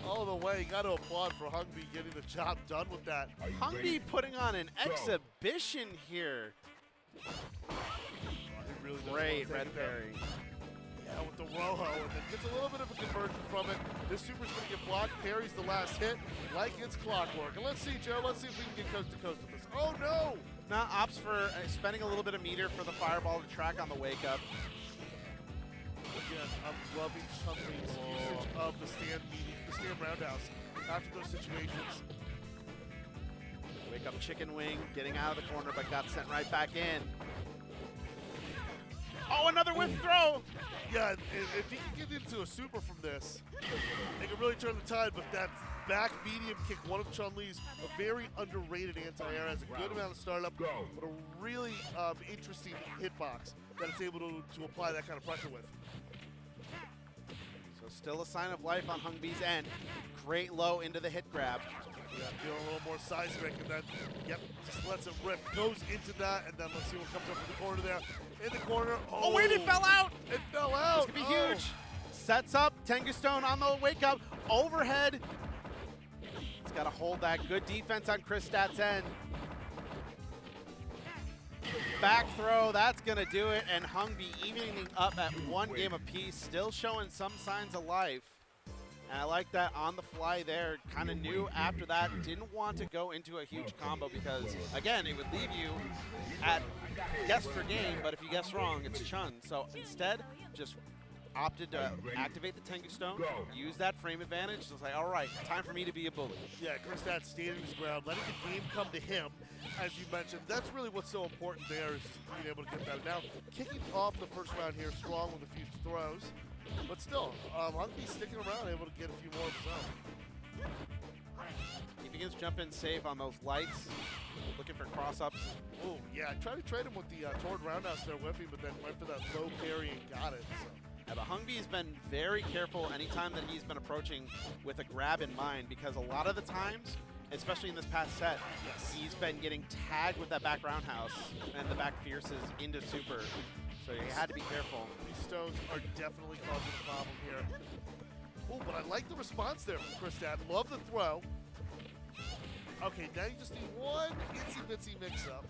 All the way, got to applaud for Hungby getting the job done with that. Are you ready? Hungby putting on an exhibition here. He really does Great wanna red take it down. parry. Yeah, with the Rojo, and then gets a little bit of a conversion from it. This super's going to get blocked. Parries the last hit like it's clockwork. And let's see, Joe. Let's see if we can get coast to coast with this. Oh, no! Now opts for spending a little bit of meter for the fireball to track on the wake up. Again, I'm loving Hungby's usage of the stand roundhouse after those situations. Wake up chicken wing, getting out of the corner, but got sent right back in. Oh, another whiff throw! Yeah, if he can get into a super from this, they can really turn the tide, but that back medium kick, one of Chun-Li's, a very underrated anti-air, has a good amount of startup, but a really interesting hitbox that it's able to apply that kind of pressure with. So still a sign of life on Hungby's end. Great low into the hit grab. Yeah, feeling a little more seismic, and then, yep, just lets it rip, goes into that, and then let's see what comes up in the corner there. In the corner, Oh, wait, it fell out! It fell out! This could be huge. Sets up Tengu Stone on the wake up. Overhead. He's got to hold that. Good defense on Kristat's end. Back throw, that's going to do it. And Hungby evening up at one game apiece, still showing some signs of life. And I like that on the fly there. Kind of knew after that, didn't want to go into a huge combo because, again, it would leave you at guess for game, but if you guess wrong, it's Chun. So instead, just opted to activate the Tengu Stone, use that frame advantage, to say, all right, time for me to be a bully. Yeah, Kristat standing his ground, letting the game come to him, as you mentioned. That's really what's so important there, is being able to get that. Now, kicking off the first round here strong with a few throws, but still, Hungby sticking around, able to get a few more of his own. Keeping his jump in safe on those lights, looking for cross-ups. Oh, yeah, I tried to trade him with the toward roundhouse there whipping, but then went for that low parry and got it. So. Yeah, but Hungby's been very careful anytime that he's been approaching with a grab in mind, because a lot of the times, especially in this past set, he's been getting tagged with that back roundhouse and the back fierces into super. So you had to be careful. These stones are definitely causing a problem here. Oh, but I like the response there from Kristat. Love the throw. Okay, now you just need one itsy-bitsy mix-up.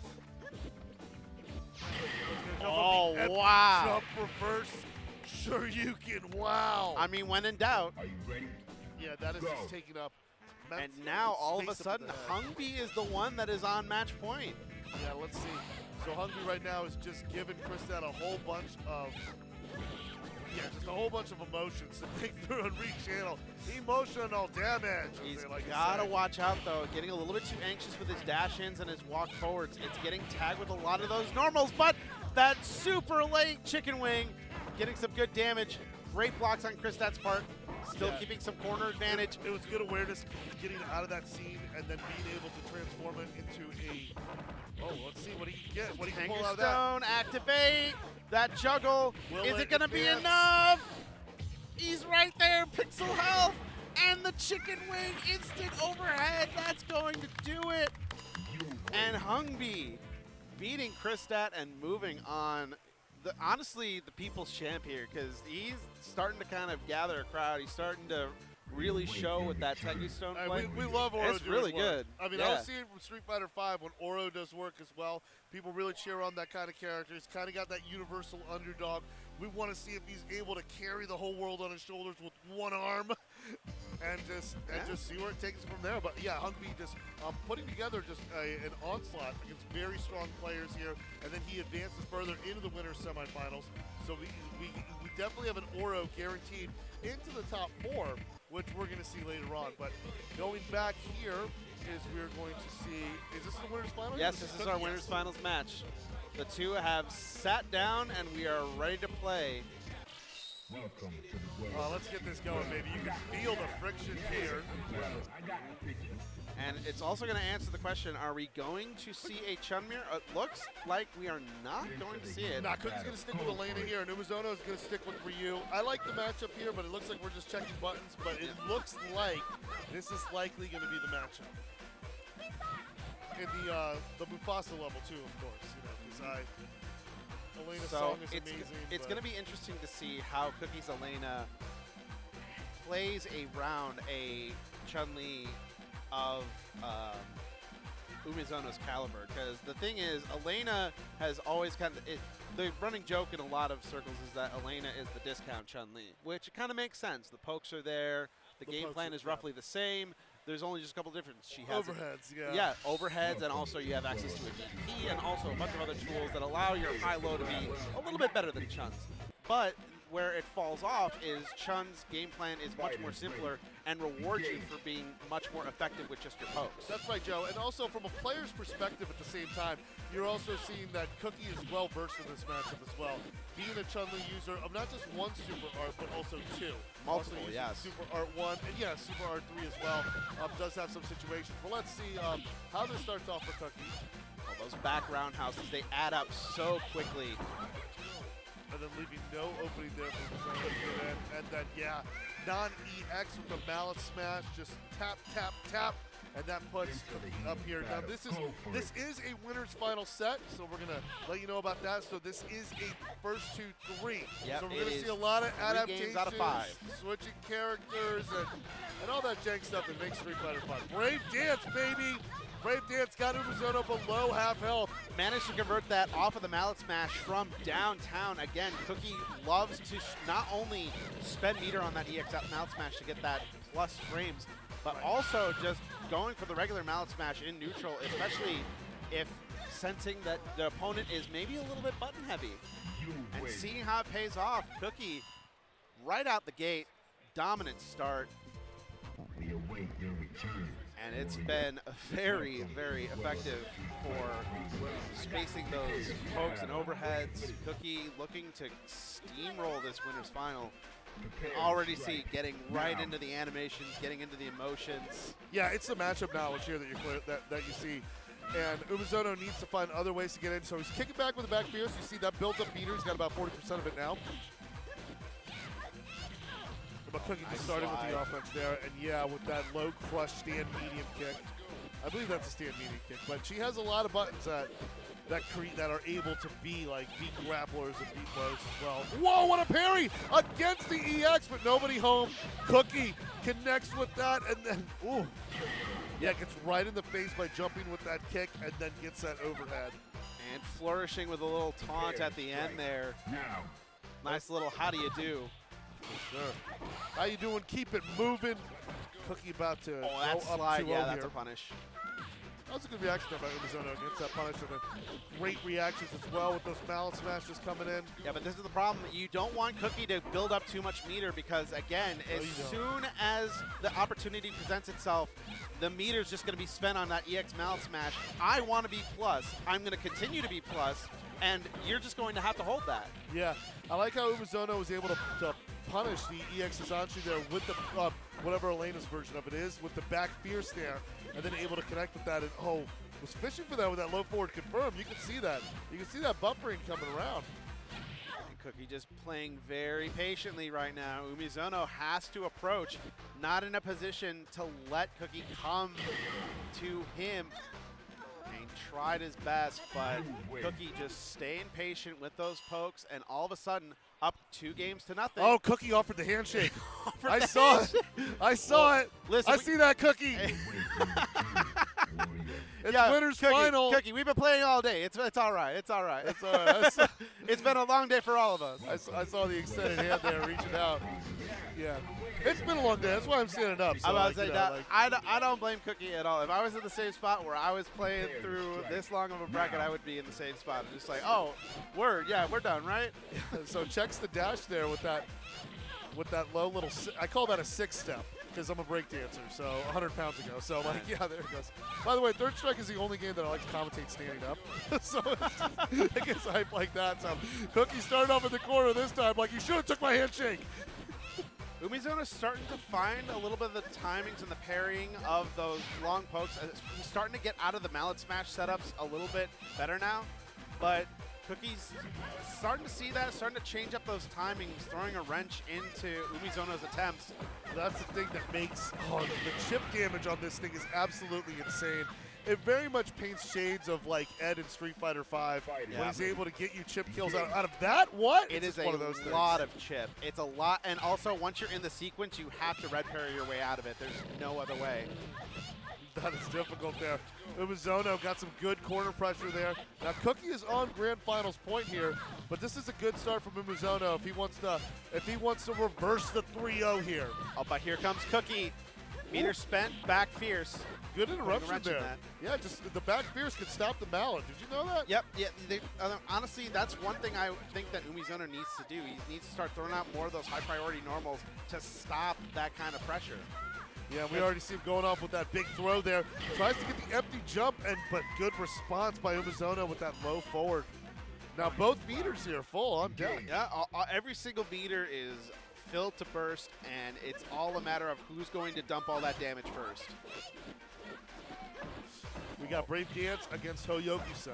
Oh, wow. Jump reverse. Sure you can. Wow. I mean, when in doubt. Are you ready? Yeah, that is just taking up. And now, all of a space up in sudden, the head. Hungby is the one that is on match point. Yeah, let's see. So Hungby right now is just giving Kristat a whole bunch of, just a whole bunch of emotions to think through and re-channel. Emotional damage. as He's they like to got to say. watch out, though. Getting a little bit too anxious with his dash-ins and his walk forwards. It's getting tagged with a lot of those normals, but that super late chicken wing getting some good damage. Great blocks on Kristat's part. Still keeping some corner advantage. It was good awareness getting out of that scene and then being able to transform it into a. Oh, let's see what he can get. What he can Tengu pull out of that. Stone, activate. That juggle. Will Is it it going to be advance? enough? He's right there. Pixel health. And the chicken wing instant overhead. That's going to do it. And Hungby beating Kristat and moving on. Honestly, the people's champ here, because he's starting to kind of gather a crowd. He's starting to really show with that Tengu Stone play. We love Oro. It's doing really work. good. I mean, Yeah. I was seeing from Street Fighter V when Oro does work as well. People really cheer on that kind of character. He's kind of got that universal underdog. We want to see if he's able to carry the whole world on his shoulders with one arm, and just see where it takes us from there. But yeah, Hungby just putting together just an onslaught against very strong players here, and then he advances further into the winners semifinals. So we definitely have an Oro guaranteed into the top 4, which we're going to see later on. But going back here is we're going to see, is this the winners finals? Yes, this is our winners finals match. The two have sat down, and we are ready to play. Welcome to the world. Let's get this going, baby. You can feel the friction here. Well, I got the picture. And it's also going to answer the question, are we going to see a Chunmere? It looks like we are not going to see it. Nah, Cookie's going to stick with Elena here, and Umezono is going to stick with Ryu. I like the matchup here, but it looks like we're just checking buttons, but it looks like this is likely going to be the matchup. In the Mufasa level, too, of course, because Elena's song is amazing. It's going to be interesting to see how Cookie's Elena plays around a Chun-Li of Umezono's caliber, because the thing is, Elena has always the running joke in a lot of circles is that Elena is the discount Chun-Li, which kind of makes sense. The pokes are there, the game plan is roughly the same. There's only just a couple differences. She has overheads, yeah, overheads, and also you have access to a DP, and also a bunch of other tools that allow your high-low to be a little bit better than Chun's. But where it falls off is Chun's game plan is much more simpler and rewards you for being much more effective with just your pokes. That's right, Joe. And also from a player's perspective at the same time, you're also seeing that Cookie is well-versed in this matchup as well. Being a Chun-Li user of not just one Super Art, but also two. Multiple, also yes. Super Art 1, and yeah, Super Art 3 as well. Does have some situations. But let's see how this starts off for Cookie. All those back roundhouses, they add up so quickly. And then leaving no opening there for Umezono to get in. And then, yeah, non-EX with the mallet smash, just tap, tap, tap. And that puts Cookie up here. Now this is a winner's final set, so we're gonna let you know about that. So this is a first 2-3. Yep, so we're gonna see a lot of 3 adaptations, games out of 5. switching characters, and all that jank stuff that makes Street Fighter fun. Brave Dance, baby! Brave Dance got Umezono below half health. Managed to convert that off of the mallet smash from downtown. Again, Cookie loves to not only spend meter on that EX mallet smash to get that plus frames, but also just going for the regular mallet smash in neutral, especially if sensing that the opponent is maybe a little bit button heavy. And seeing how it pays off, Cookie right out the gate, dominant start. We await your return. And it's been very, very effective for spacing those pokes and overheads. Cookie looking to steamroll this winner's final. You can already see getting right into the animations, getting into the emotions. Yeah, it's the matchup knowledge here that you see. And Umezono needs to find other ways to get in. So he's kicking back with the back fierce. You see that builds up meter. He's got about 40% of it now. But Cookie just started with the offense there, and yeah, with that low crush stand medium kick. I believe that's a stand medium kick, but she has a lot of buttons that are able to be like beat grapplers and beat lows as well. Whoa, what a parry against the EX, but nobody home. Cookie connects with that, and then, ooh. Yeah, gets right in the face by jumping with that kick, and then gets that overhead. And flourishing with a little taunt at the end there. Now. Nice little how do you do. For sure. How you doing? Keep it moving. Cookie about to Oh, that go slide, up 2-0 yeah, that's here. a punish. That was a good reaction there by Umezono against that punish, and then great reactions as well with those mallet smashes coming in. Yeah, but this is the problem. You don't want Cookie to build up too much meter because, again, as soon as the opportunity presents itself, the meter's just going to be spent on that EX mallet smash. I want to be plus. I'm going to continue to be plus, and you're just going to have to hold that. Yeah, I like how Umezono was able to punish the EX Zanshi there with the, whatever Elena's version of it is, with the back fierce there, and then able to connect with that, and was fishing for that with that low forward confirm. You can see that. You can see that buffering coming around. And Cookie just playing very patiently right now. Umezono has to approach, not in a position to let Cookie come to him. And tried his best, but Cookie just staying patient with those pokes, and all of a sudden, up 2-0. Oh, Cookie offered the handshake. I saw it. I saw it. Listen, I see that, Cookie. It's winner's Cookie, final. Cookie, we've been playing all day. It's all right. It's all right. It's all right. It's been a long day for all of us. I saw the extended hand there reaching out. Yeah. It's been a long day. That's why I'm standing up. So I'm about to say that. I don't blame Cookie at all. If I was in the same spot where I was playing through this long of a bracket, I would be in the same spot. I'm just like, oh, word, yeah, we're done, right? So checks the dash there with that low little, I call that a 6-step. because I'm a break dancer, so 100 pounds ago. So, like, yeah, there it goes. By the way, Third Strike is the only game that I like to commentate standing up. So it gets hype like that. So Cookie started off in the corner this time, like, you should have took my handshake. Umizona's starting to find a little bit of the timings and the parrying of those long pokes. He's starting to get out of the mallet smash setups a little bit better now, but Cookie's starting to see that, starting to change up those timings, throwing a wrench into Umizona's attempts. That's the thing that makes the chip damage on this thing is absolutely insane. It very much paints shades of like Ed in Street Fighter V when he's able to get you chip kills out of that. What? It is one of those a things. lot of chip. It's a lot, and also once you're in the sequence, you have to red parry your way out of it. There's no other way. That is difficult there. Umizono got some good corner pressure there. Now Cookie is on Grand Finals point here, but this is a good start from Umizono if he wants to reverse the 3-0 here. Oh, but here comes Cookie. Meter spent, back fierce. Good interruption wrench in there. that. Yeah, just the back fierce could stop the mallet. Did you know that? Yep. Yeah. Honestly, that's one thing I think that Umizono needs to do. He needs to start throwing out more of those high priority normals to stop that kind of pressure. Yeah, we already see him going off with that big throw there. Tries to get the empty jump, but good response by Umizono with that low forward. Now both meters here full on deck. Yeah. Every single meter is filled to burst, and it's all a matter of who's going to dump all that damage first. We got Brave Dance against Hoyoki-san.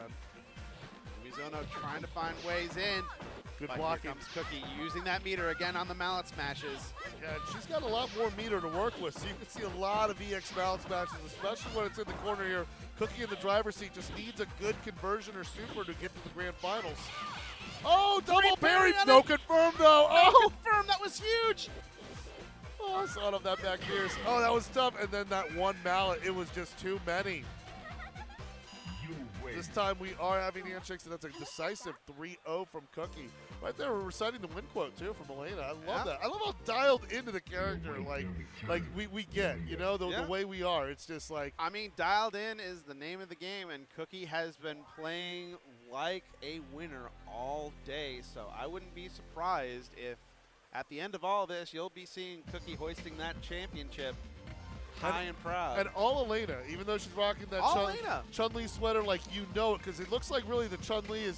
Umizono trying to find ways in. Good But blocking. Here comes Cookie using that meter again on the mallet smashes. Yeah, and she's got a lot more meter to work with, so you can see a lot of EX mallet smashes, especially when it's in the corner here. Cookie in the driver's seat just needs a good conversion or super to get to the Grand Finals. Oh, double parry! No confirm though. Oh, Confirm, that was huge! oh, I saw it on that back fierce. Oh, that was tough. And then that one mallet, it was just too many. You win. This time we are having handshakes, and that's a decisive 3-0 from Cookie. Right there, we're reciting the win quote too from Elena. I love that. I love how dialed into the character, like we get, you know, the way we are. It's just like, I mean, dialed in is the name of the game, and Cookie has been playing like a winner all day, so I wouldn't be surprised if at the end of all this, you'll be seeing Cookie hoisting that championship high and proud. and all Elena, even though she's rocking that All Elena. Chun-Li sweater, like you know it, because it looks like really the Chun-Li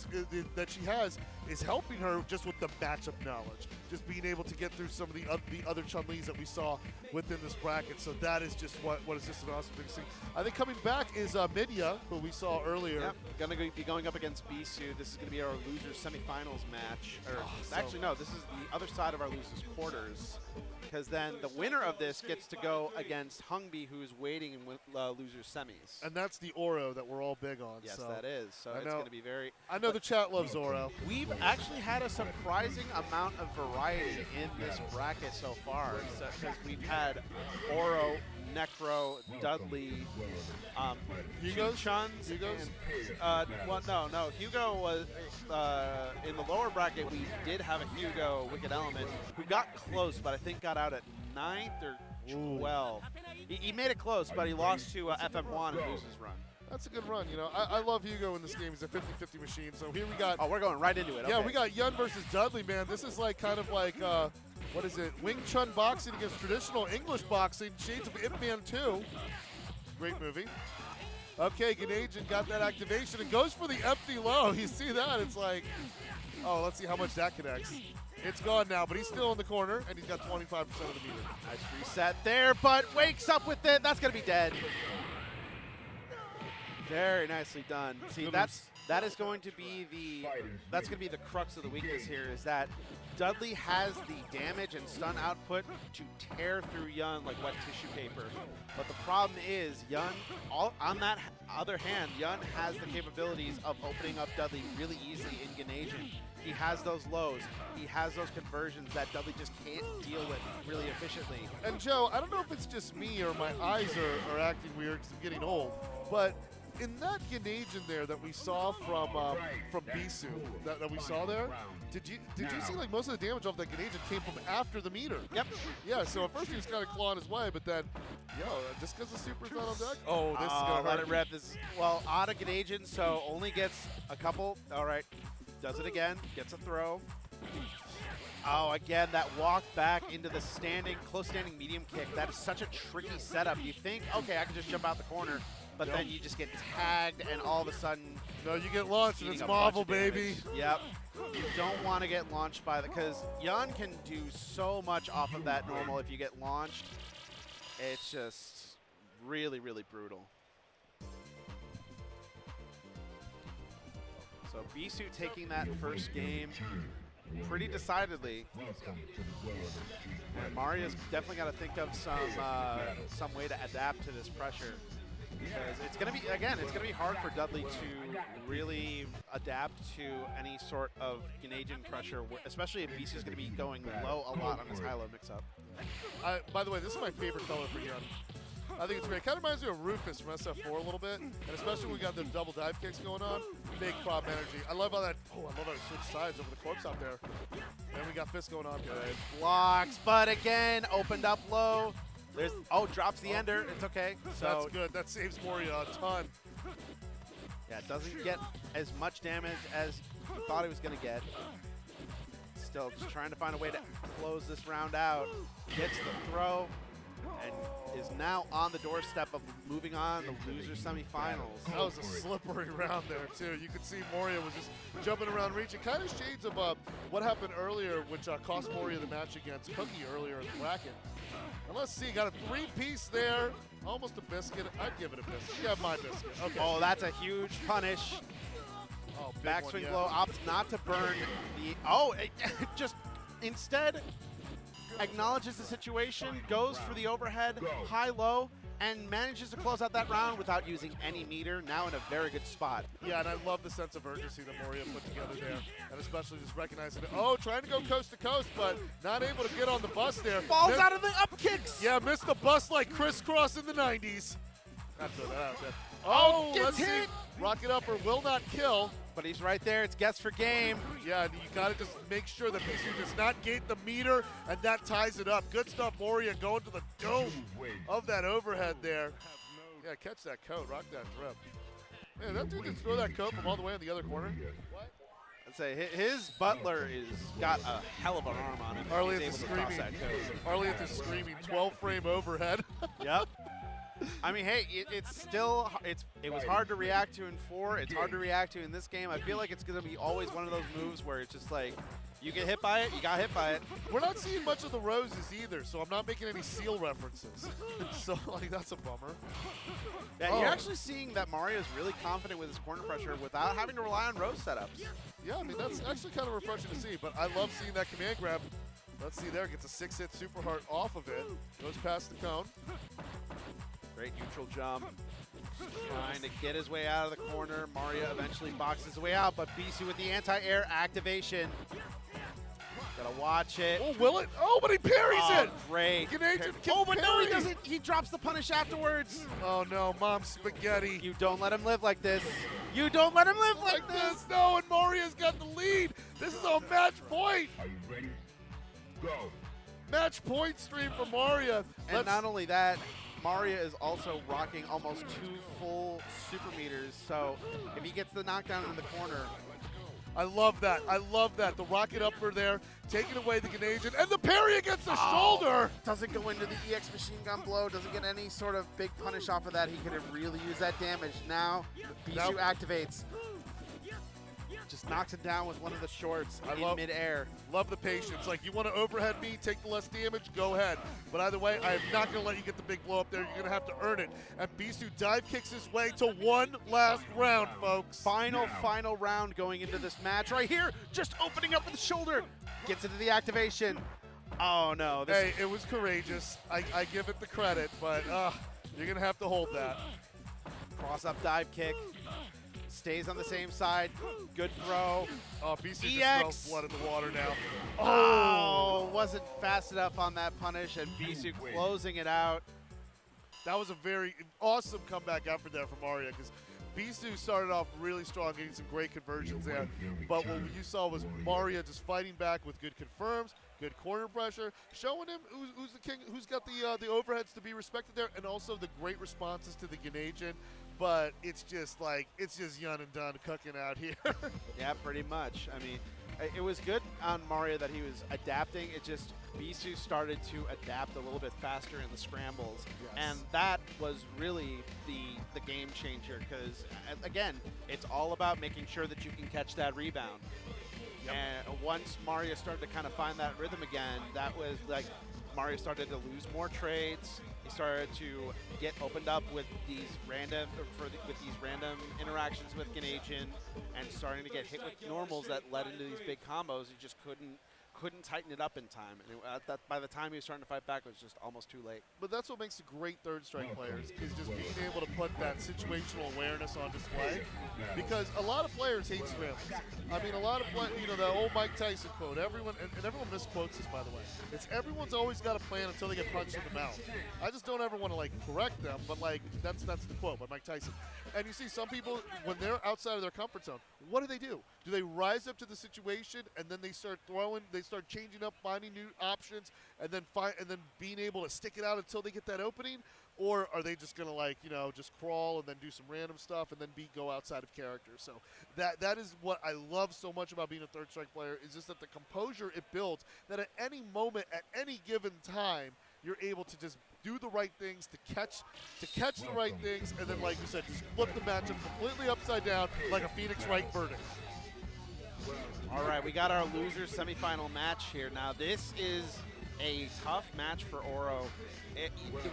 that she has is helping her just with the matchup knowledge, just being able to get through some of the other Chun-Lis that we saw within this bracket. So that is just what is just an awesome thing to see. I think coming back is Midya, who we saw earlier. Yep, gonna be going up against Bisu. This is gonna be our losers semifinals match. Or actually, no, this is the other side of our losers quarters. Because then the winner of this gets to go against Hungbi, who's waiting in losers semis. And that's the Oro that we're all big on. Yes, so that is. So I it's know- going to be very. I know the chat loves Oro. We've actually had a surprising amount of variety in this bracket so far. Because we've had Oro, Necro, Dudley, Hugo's? Chuns. Hugo's? Well, no. Hugo was in the lower bracket. We did have a Hugo Wicked Element who got close, but I think got out at 9th or 12th. He made it close, but he lost to FM1 and loses run. That's a good run. You know, I love Hugo in this game. He's a 50-50 machine. So here we got. Oh, we're going right into it. Yeah, Okay. we got Yun versus Dudley, man. This is like kind of like, what is it? Wing Chun boxing against traditional English boxing. Shades of Ip Man 2. Great movie. Okay, Ganagin got that activation and goes for the empty low. You see that? It's like, oh, let's see how much that connects. It's gone now, but he's still in the corner, and he's got 25% of the meter. Nice reset there, but wakes up with it. That's going to be dead. Very nicely done. See, that is going to be the crux of the weakness here, is that Dudley has the damage and stun output to tear through Yun like wet tissue paper. But the problem is Yun, on that other hand, Yun has the capabilities of opening up Dudley really easily in Ganagin. He has those lows. He has those conversions that Dudley just can't deal with really efficiently. And Joe, I don't know if it's just me or my eyes are acting weird because I'm getting old, but in that Ganagin there that we saw from Bisu, that we saw there, did you see like most of the damage off that Ganagin came from after the meter? Yep. Yeah, so at first he was kind of clawing his way, but then, just because the super's not on deck? Oh, this is going to let hurt. it rip. This, well, odd of Ganagin, so only gets a couple. All right, does it again, gets a throw. Oh, again, that walk back into the close standing medium kick. That is such a tricky setup. You think, okay, I can just jump out the corner, but then you just get tagged, and all of a sudden, No, you get launched and eating it's a bunch Marvel, of damage. baby. Yep. You don't want to get launched by because Yan can do so much off of that normal if you get launched. It's just really, really brutal. So Bisu taking that first game pretty decidedly. And Maria's definitely got to think of some way to adapt to this pressure. Because it's going to be, again, it's going to be hard for Dudley to really adapt to any sort of Ganadian pressure, especially if Bisu's going to be going low a lot on his high-low mix-up. By the way, this is my favorite color for Yun. I think it's great. Kind of reminds me of Rufus from SF4 a little bit, and especially when we got the double dive kicks going on. Big prop energy. I love how that. Oh, I love how it switched sides over the corpse out there. And we got Fist going on. Good blocks, but again, opened up low. There's drops the ender. It's okay. So That's good. That saves Moria a ton. yeah, it doesn't get as much damage as you thought it was going to get. Still just trying to find a way to close this round out. Gets the throw and is now on the doorstep of moving on the loser semifinals. That was a slippery round there, too. You could see Moria was just jumping around, reaching. Kind of shades of what happened earlier, which cost Moria the match against Cookie earlier in the bracket. And let's see, got a three-piece there. Almost a biscuit. I'd give it a biscuit. You have my biscuit. Okay. Oh, that's a huge punish. Oh, big one, Backswing yeah. blow opts not to burn the. Just instead acknowledges the situation, goes for the overhead, high-low, and manages to close out that round without using any meter. Now in a very good spot. Yeah, and I love the sense of urgency that Moria put together there, and especially just recognizing it. Oh, trying to go coast to coast, but not able to get on the bus there. Falls out of the up kicks. Yeah, missed the bus like crisscross in the 90s. Not throw that out there. Oh, gets let's see. hit. Rocket upper will not kill. But he's right there. It's guess for game. Yeah, and you got to just make sure that BC does not gate the meter, and that ties it up. Good stuff, Moria, going to the dome of that overhead there. Yeah, catch that coat, rock that drip. Man, that dude can throw that coat from all the way on the other corner. I'd say his butler is got a hell of an arm on him. Arleth He's is able to toss screaming. that coat. Arleth is screaming, 12-frame overhead. Yep. I mean, hey, it was hard to react to in 4. It's hard to react to in this game. I feel like it's going to be always one of those moves where it's just like, you get hit by it, you got hit by it. We're not seeing much of the roses either, so I'm not making any seal references. So, like, that's a bummer. Yeah, you're actually seeing that Mario's really confident with his corner pressure without having to rely on rose setups. Yeah, I mean, that's actually kind of refreshing to see, but I love seeing that command grab. Let's see there, gets a 6-hit super heart off of it, goes past the cone. Great neutral jump. Trying to get his way out of the corner. Mario eventually boxes his way out, but Bisu with the anti-air activation. Gotta watch it. Oh, will it? Oh, but he parries it! Great. Canadian Oh, but no, he parry. doesn't. He drops the punish afterwards. Oh no, Mom Spaghetti. You don't let him live like this. You don't let him live like Like this. this, no, and Maria's got the lead. This is a match point. Are you ready? Go. Match point stream for Maria. And not only that, Maria is also rocking almost 2 full super meters. So if he gets the knockdown in the corner, I love that. I love that. The rocket upper there, taking away the Canadian, and the parry against the shoulder. doesn't go into the EX machine gun blow, doesn't get any sort of big punish off of that. He could have really used that damage. Now, Bisu activates. Just knocks it down with one of the shorts in midair. Love the patience. Like, you want to overhead me, take the less damage, go ahead. But either way, I am not going to let you get the big blow up there. You're going to have to earn it. And Bisu dive kicks his way to one last round, folks. Final round going into this match right here. Just opening up with the shoulder. Gets into the activation. Oh, no. Hey, it was courageous. I give it the credit, but you're going to have to hold that. Cross-up dive kick. Stays on the same side. Good throw. Oh, BC just EX. smells blood in the water now. Oh, wasn't fast enough on that punish, and Bisu closing it out. That was a very awesome comeback effort there from Mario, because Bisu started off really strong, getting some great conversions there. But what you saw was Mario just fighting back with good confirms, good corner pressure, showing him who's the king, who's got the overheads to be respected there, and also the great responses to the Ganadian. But it's just Yun and Dunn cooking out here. Yeah, pretty much. I mean, It was good on Mario that he was adapting. It just Bisu started to adapt a little bit faster in the scrambles, and that was really the game changer. Because again, it's all about making sure that you can catch that rebound. And once Mario started to kind of find that rhythm again, that was like Mario started to lose more trades. He started to get opened up with these random interactions with Ganagin, and starting to get hit with normals that led into these big combos. He just couldn't tighten it up in time, and by the time he was starting to fight back, it was just almost too late. But that's what makes a great third strike players, is just being able to put that situational awareness on display. Because a lot of players hate scrambles. I mean, a lot of players, you know, the old Mike Tyson quote, everyone, and everyone misquotes this, by the way. It's everyone's always got a plan until they get punched in the mouth. I just don't ever want to, like, correct them, but, like, that's the quote by Mike Tyson. And you see some people, when they're outside of their comfort zone, what do? Do they rise up to the situation, and then they start throwing, they start changing up, finding new options, and then being able to stick it out until they get that opening? Or are they just going to, like, you know, just crawl and then do some random stuff and then go outside of character? So that is what I love so much about being a third strike player, is just that the composure it builds, that at any moment, at any given time, you're able to just do the right things, to catch the right things, and then, like you said, just flip the matchup completely upside down like a Phoenix Wright verdict. All right, we got our losers semifinal match here. Now, this is a tough match for Oro.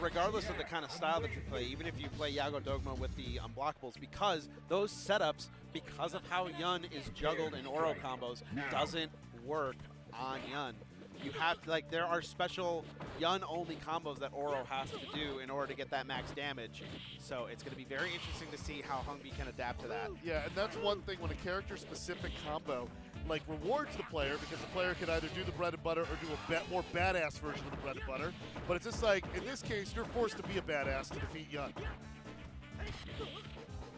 Regardless of the kind of style that you play, even if you play Yago Dogma with the unblockables, because those setups, because of how Yun is juggled in Oro combos, doesn't work on Yun. You have, like, there are special Yun-only combos that Oro has to do in order to get that max damage. So it's going to be very interesting to see how Hungby can adapt to that. Yeah, and that's one thing when a character-specific combo, like, rewards the player, because the player can either do the bread and butter or do a more badass version of the bread and butter. But it's just like, in this case, you're forced to be a badass to defeat Yun.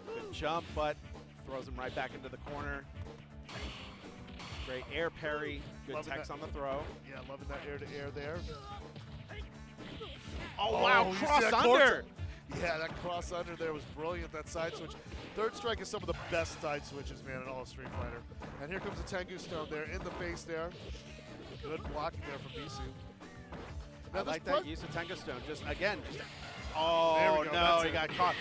Good jump, but throws him right back into the corner. Great air parry, good Loving text that. on the throw. Yeah, loving that air-to-air there. Oh, wow, you see cross that under! Yeah, that cross under there was brilliant, that side switch. Third strike is some of the best side switches, man, in all of Street Fighter. And here comes the Tengu Stone there, in the face there. Good blocking there from Bisu. I like that use of Tengu Stone. Just, again, There oh, we go, no, that's he it. got caught.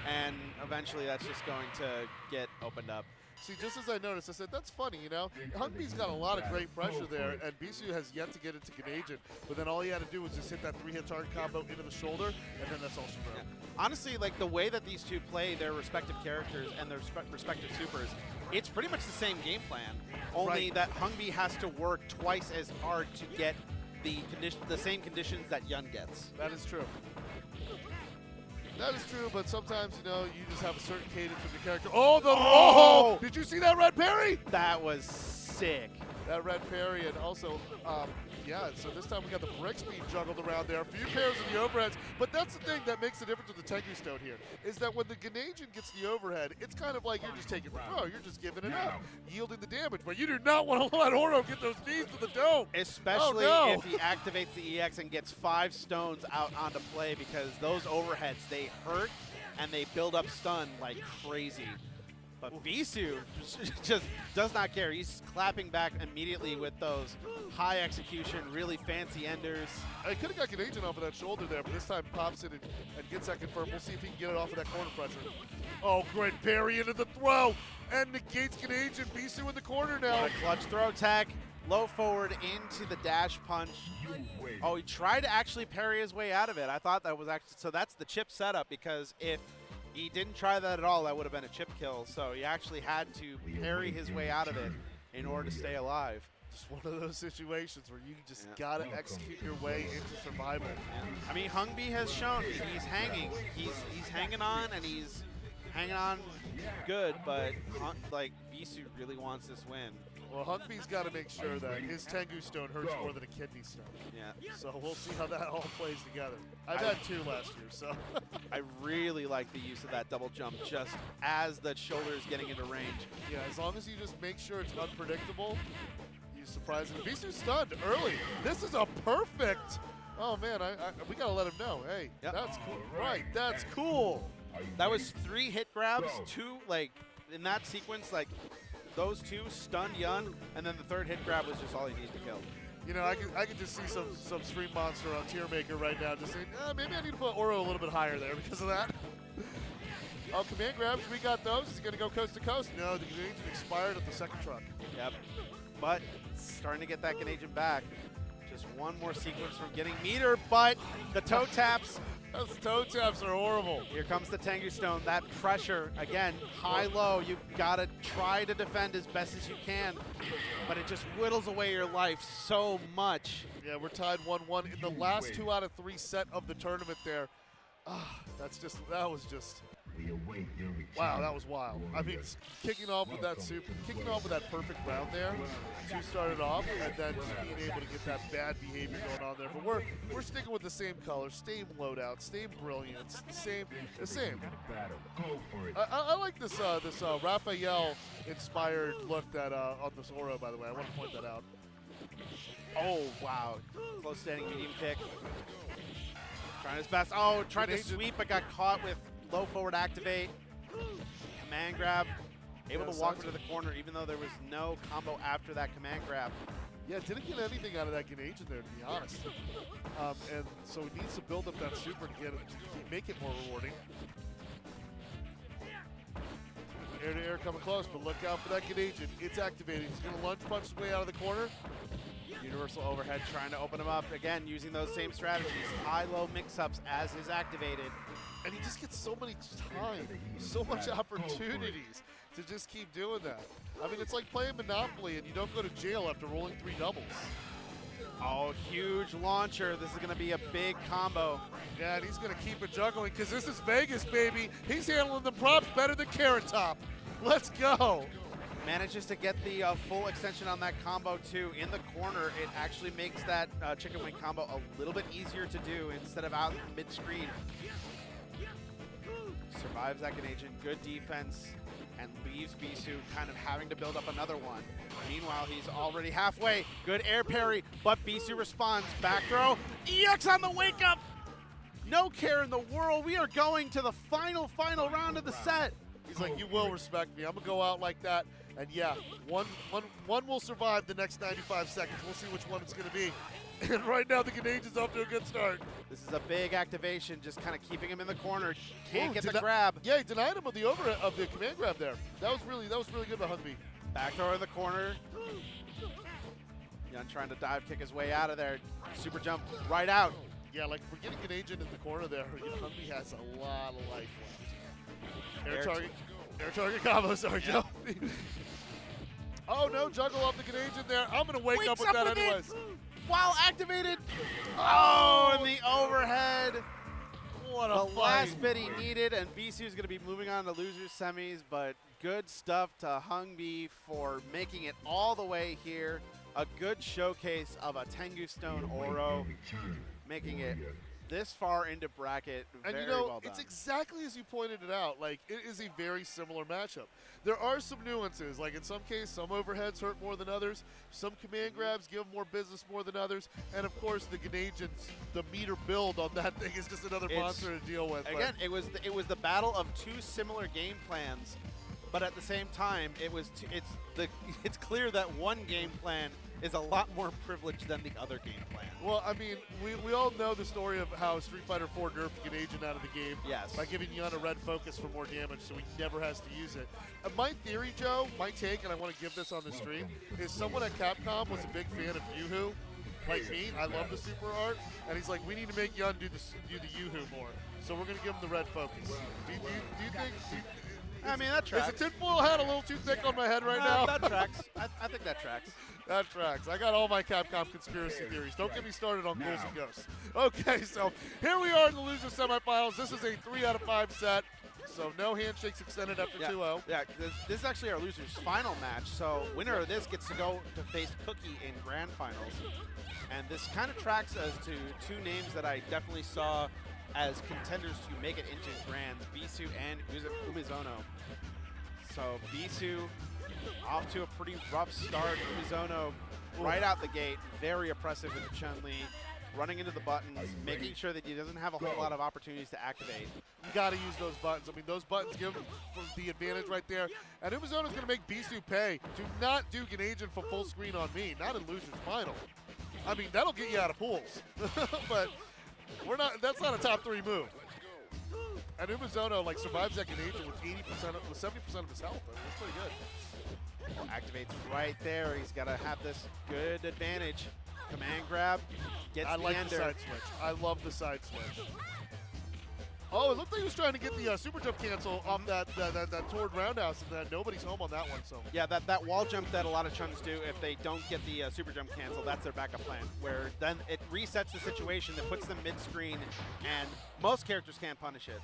And eventually that's just going to get opened up. See, just as I noticed, I said, that's funny, you know? Hungby's got a lot of great pressure there, and Bisu has yet to get into Ganagin, but then all he had to do was just hit that three-hit target combo into the shoulder, and then that's all she wrote. Honestly, like, the way that these two play their respective characters and their respective supers, it's pretty much the same game plan, only that Hungby has to work twice as hard to get the same conditions that Yun gets. That is true. That is true, but sometimes, you know, you just have a certain cadence with your character. Oh, did you see that red parry? That was sick. That red parry, and also, yeah, so this time we got the brick speed juggled around there. A few pairs of the overheads, but that's the thing that makes the difference with the Tengu Stone here, is that when the Ganagin gets the overhead, it's kind of like you're just taking the throw, you're just giving it up, yielding the damage, but you do not want to let Oro get those knees to the dome. Especially Oh, no. if he activates the EX and gets 5 stones out onto play, because those overheads, they hurt and they build up stun like crazy. But Bisu just does not care. He's clapping back immediately with those high execution, really fancy enders. I could have got Ganagin off of that shoulder there, but this time pops it and gets that confirmed. We'll see if he can get it off of that corner pressure. Oh, great parry into the throw, and negates Ganagin. Bisu in the corner now. A clutch throw tech, low forward into the dash punch. Oh, he tried to actually parry his way out of it. I thought that was actually, so that's the chip setup, because if he didn't try that at all, that would have been a chip kill. So he actually had to parry his way out of it in order to stay alive. Just one of those situations where you just gotta execute your way into survival. I mean, Hungby has shown he's hanging. He's hanging on, and he's hanging on good, but like, Bisu really wants this win. Well, Hungby's got to make sure that his Tengu Stone hurts more than a kidney stone. Yeah. So we'll see how that all plays together. I've had 2 last year, so. I really like the use of that double jump just as the shoulder is getting into range. Yeah, as long as you just make sure it's unpredictable, you surprise him. Bisu's stunned early. This is a perfect. Oh man, we gotta let him know. Hey, Yep. that's cool. Right, that's cool. That was 3 hit grabs, 2, like, in that sequence, like, those two stunned Yun, and then the third hit grab was just all he needed to kill. You know, I could just see some Stream Monster on Tier Maker right now just saying, maybe I need to put Oro a little bit higher there because of that. Oh, command grabs, we got those. He's going to go coast to coast. No, the Ganagin expired at the second truck. Yep. But starting to get that Ganagin back. Just one more sequence from getting meter, but the toe taps. Those toe taps are horrible. Here comes the Tengu Stone. That pressure, again, high-low. You've got to try to defend as best as you can, but it just whittles away your life so much. Yeah, we're tied 1-1 in the last 2 out of 3 set of the tournament there. That was just... Wow, that was wild. I mean, kicking off with that perfect round there, 2 started off, and then just being able to get that bad behavior going on there. But we're sticking with the same color, same loadout, same brilliance, the same. I like this Raphael inspired look that on this Oro, by the way. I want to point that out. Oh wow, close standing medium kick. Trying his best. Oh, tried to sweep, but got caught with low forward activate, command grab, able to walk into the corner even though there was no combo after that command grab. Yeah, didn't get anything out of that Ganagin there, to be honest. And so he needs to build up that super to make it more rewarding. Air to air coming close, but look out for that Ganagin. It's activating. He's going to lunge punch his way out of the corner. Universal overhead trying to open him up. Again, using those same strategies. High-low mix-ups as is activated. And he just gets so many time, so much opportunities to just keep doing that. I mean, it's like playing Monopoly and you don't go to jail after rolling 3 doubles. Oh, huge launcher. This is going to be a big combo. Yeah, and he's going to keep it juggling because this is Vegas, baby. He's handling the props better than Carrot Top. Let's go. Manages to get the full extension on that combo too. In the corner, it actually makes that chicken wing combo a little bit easier to do instead of out mid-screen. Survives that Ganagin, good defense, and leaves Bisu kind of having to build up another one. Meanwhile, he's already halfway. Good air parry, but Bisu responds. Back throw, EX on the wake up! No care in the world, we are going to the final round of the set. He's like, you will respect me. I'm gonna go out like that. And yeah, one will survive the next 95 seconds. We'll see which one it's gonna be. And right now the Ganagin's off to a good start. This is a big activation, just kind of keeping him in the corner. Can't get the grab. Yeah, he denied him of the command grab there. That was really good by Humvee. Back throw in the corner. Yun trying to dive kick his way out of there. Super jump right out. Yeah, like if we're getting Ganagin in the corner there, Humvee has a lot of life left. Air target combo, sorry, Joe. Oh no, juggle off the Ganagin there. I'm gonna wake up with that anyways. While activated. Oh, and the overhead. What a the last bit he needed, and Bisu is going to be moving on to losers semis, but good stuff to Humvee for making it all the way here. A good showcase of a Tengu Stone Oro, making it this far into bracket. And very you know, well done. it's exactly as you pointed it out. Like, it is a very similar matchup. There are some nuances. Like, in some cases, some overheads hurt more than others. Some command grabs give more business more than others. And, of course, the Ganagins, the meter build on that thing is just another monster to deal with. Again, it was the battle of 2 similar game plans, but at the same time, it's clear that one game plan is a lot more privileged than the other game plan. Well, I mean, we all know the story of how Street Fighter IV nerfed Ganagin out of the game. Yes. By giving Yun a red focus for more damage so he never has to use it. My theory, Joe, my take, and I want to give this on the stream, is someone at Capcom was a big fan of Yoo-Hoo. Like me, I love the super art, and he's like, we need to make Yun do the Yoo-Hoo more. So we're going to give him the red focus. Do you think... I mean, that tracks. Is the tinfoil hat a little too thick on my head right now? That tracks. I think that tracks. That tracks. I got all my Capcom conspiracy theories. Don't get me started on Ghouls and Ghosts. Okay, so here we are in the loser semifinals. This is a 3 out of 5 set, so no handshakes extended after 2-0. Yeah, this is actually our losers' final match, so winner of this gets to go to face Cookie in grand finals. And this kind of tracks us to 2 names that I definitely saw as contenders to make it into grands, Bisu and Umezono. So Bisu off to a pretty rough start. Umezono right out the gate, very oppressive with the Chun-Li. running into the buttons, making sure that he doesn't have a whole lot of opportunities to activate. You got to use those buttons. I mean, those buttons give him the advantage right there. And Umezono's going to make Bisu pay. Do not do Ganagin from full screen on me, not in Lucian's final. I mean, that'll get you out of pools. But that's not a top 3 move. And Umezono like survives that Ganagin with 70% of his health. I mean, that's pretty good. Well, activates right there. He's got to have this good advantage. Command grab, gets I the like ender. the side switch. I love the side switch. Oh, it looked like he was trying to get the super jump cancel off that toward roundhouse, and then nobody's home on that one. So Yeah, that wall jump that a lot of Chuns do, if they don't get the super jump cancel, that's their backup plan, where then it resets the situation that puts them mid-screen, and most characters can't punish it.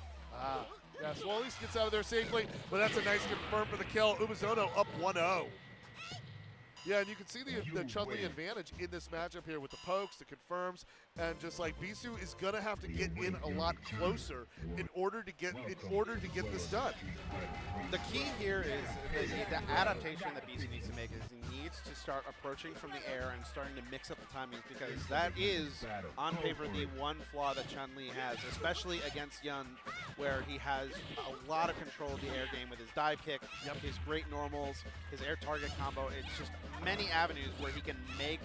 yeah, so at least gets out of there safely, but that's a nice confirm for the kill. Umezono up 1-0. Yeah, and you can see the Chun-Li advantage in this matchup here with the pokes, the confirms, and just like Bisu is gonna have to get in a lot closer in order to get this done. The key here is the adaptation that BC needs to make is he needs to start approaching from the air and starting to mix up the timings, because that is, on paper, the one flaw that Chun-Li has, especially against Yun, where he has a lot of control of the air game with his dive kick, his great normals, his air target combo. It's just many avenues where he can make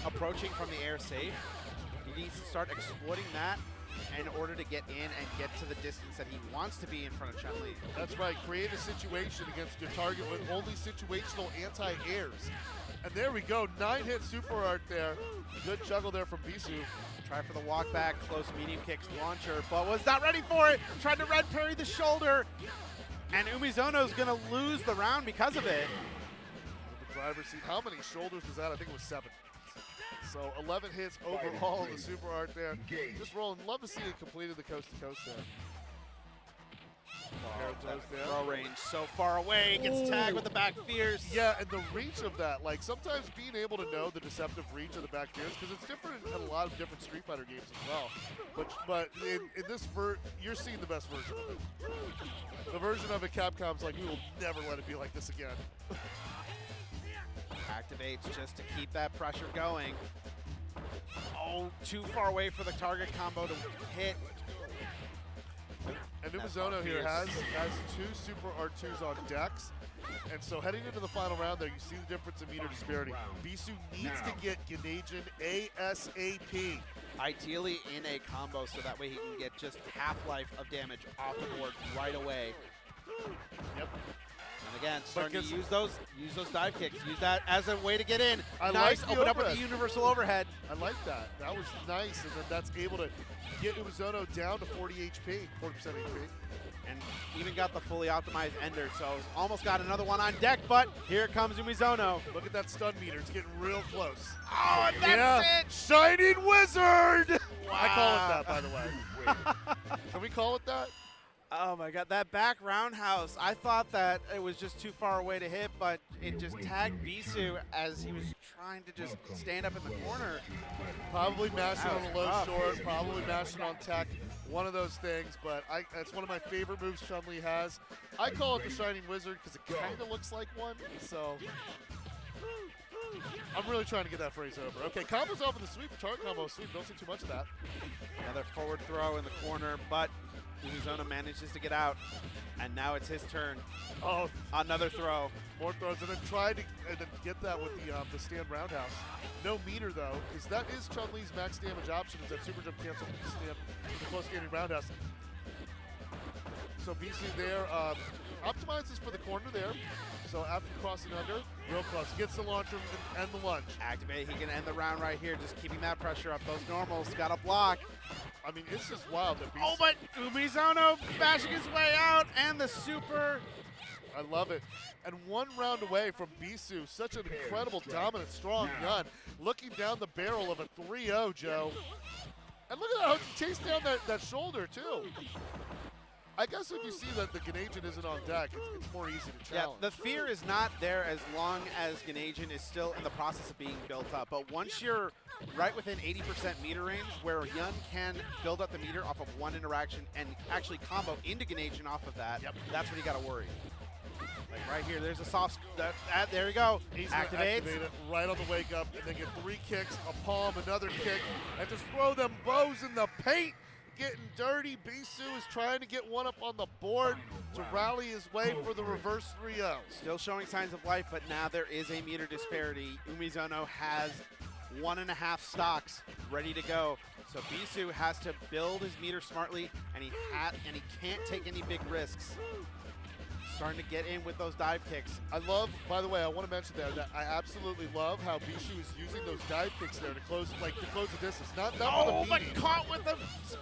approaching from the air safe. He needs to start exploiting that in order to get in and get to the distance that he wants to be in front of Chun-Li. That's right, create a situation against your target with only situational anti-airs. And there we go, 9-hit super art there. Good juggle there from Bisu. Try for the walk back, close medium kicks launcher, but was not ready for it. Tried to red parry the shoulder, and Umezono's gonna lose the round because of it. The driver's seat, how many shoulders was that? I think it was 7. So 11 hits overall, the super art there. Just rolling, love to see it completed the coast to coast there. Throw range so far away, gets tagged with the back fierce. Yeah, and the reach of that, like sometimes being able to know the deceptive reach of the back fierce, because it's different in a lot of different Street Fighter games as well. But in this you're seeing the best version of it. The version of it Capcom's like, we will never let it be like this again. Activates just to keep that pressure going. Oh, too far away for the target combo to hit. And Umezono here has 2 Super R2s on decks. And so heading into the final round there, you see the difference in meter disparity. Bisu needs to get Ganagin ASAP. Ideally in a combo so that way he can get just half-life of damage off the board right away. Yep. And again, starting to use those dive kicks. Use that as a way to get in. I nice, like open up with the universal overhead. I like that. That was nice, and then that's able to get Umezono down to 40 HP, 40% HP. And even got the fully optimized ender, so almost got another one on deck, but here comes Umezono. Look at that stun meter. It's getting real close. Oh, and that's it! Shining Wizard! Wow. I call it that, by the way. Can we call it that? Oh my god, that back roundhouse, I thought that it was just too far away to hit, but it just tagged Bisu as he was trying to just stand up in the corner. Probably mashing on a low rough. short, probably mashing on tech, one of those things, but that's one of my favorite moves Chun-Li has. I call it the Shining Wizard because it kind of looks like one, so I'm really trying to get that phrase over. Okay, combo's off in the sweep, target combo sweep, don't see too much of that. Another forward throw in the corner, but Umezono manages to get out, and now it's his turn. Oh, Another throw. more throws, and then try to get that with the stand roundhouse. No meter though, because that is Chun-Li's max damage option, is that super jump cancel from the stand, the close standing roundhouse. So BC there optimizes for the corner there. So after crossing under, real close, gets the launcher and the lunge. Activate, he can end the round right here, just keeping that pressure up. Those normals got a block. I mean, it's just wild that BC. Oh, but Umezono bashing his way out, and the super. I love it. And 1 round away from Bisu, such an incredible, dominant, strong gun, looking down the barrel of a 3-0, Joe. And look at how he chased down that shoulder, too. I guess if you see that the Ganagin isn't on deck, it's more easy to challenge. Yeah, the fear is not there as long as Ganagin is still in the process of being built up. But once you're right within 80% meter range, where Yun can build up the meter off of one interaction and actually combo into Ganagin off of that, that's when you got to worry. Like right here, there's a soft. There we go. He's going to Activates. activate it right on the wake up and then get 3 kicks, a palm, another kick, and just throw them bows in the paint. Getting dirty. Bisu is trying to get one up on the board to rally his way for the reverse 3-0. Still showing signs of life, but now there is a meter disparity. Umezono has 1.5 stocks ready to go. So Bisu has to build his meter smartly, and he can't take any big risks. Starting to get in with those dive kicks. I love, by the way, I want to mention there that I absolutely love how Bisu is using those dive kicks there to close the distance. Not Oh, with a but beating. caught with a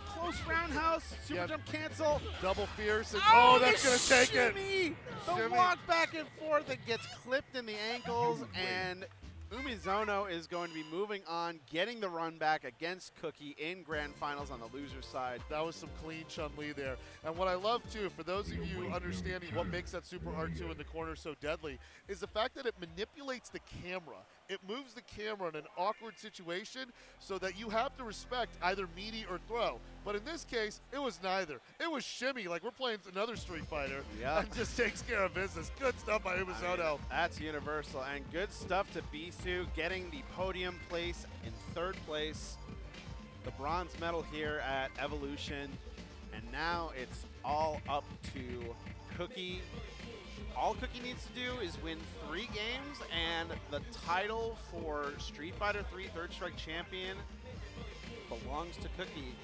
close roundhouse. Super Yep. jump cancel. Double fierce, and that's the going to take it. shimmy! The Shimmy. walk back and forth that gets clipped in the ankles, and Umezono is going to be moving on, getting the run back against Cookie in grand finals on the loser's side. That was some clean Chun-Li there. And what I love, too, for those of you understanding what makes that Super R2 in the corner so deadly, is the fact that it manipulates the camera. It moves the camera in an awkward situation so that you have to respect either meaty or throw. But in this case, it was neither. It was shimmy, like we're playing another Street Fighter, Yeah. and just takes care of business. Good stuff by Umezono. That's universal, and good stuff to Bisu, getting the podium place in 3rd place. The bronze medal here at Evolution, and now it's all up to Cookie. All Cookie needs to do is win 3 games, and the title for Street Fighter 3 Third Strike Champion belongs to Cookie.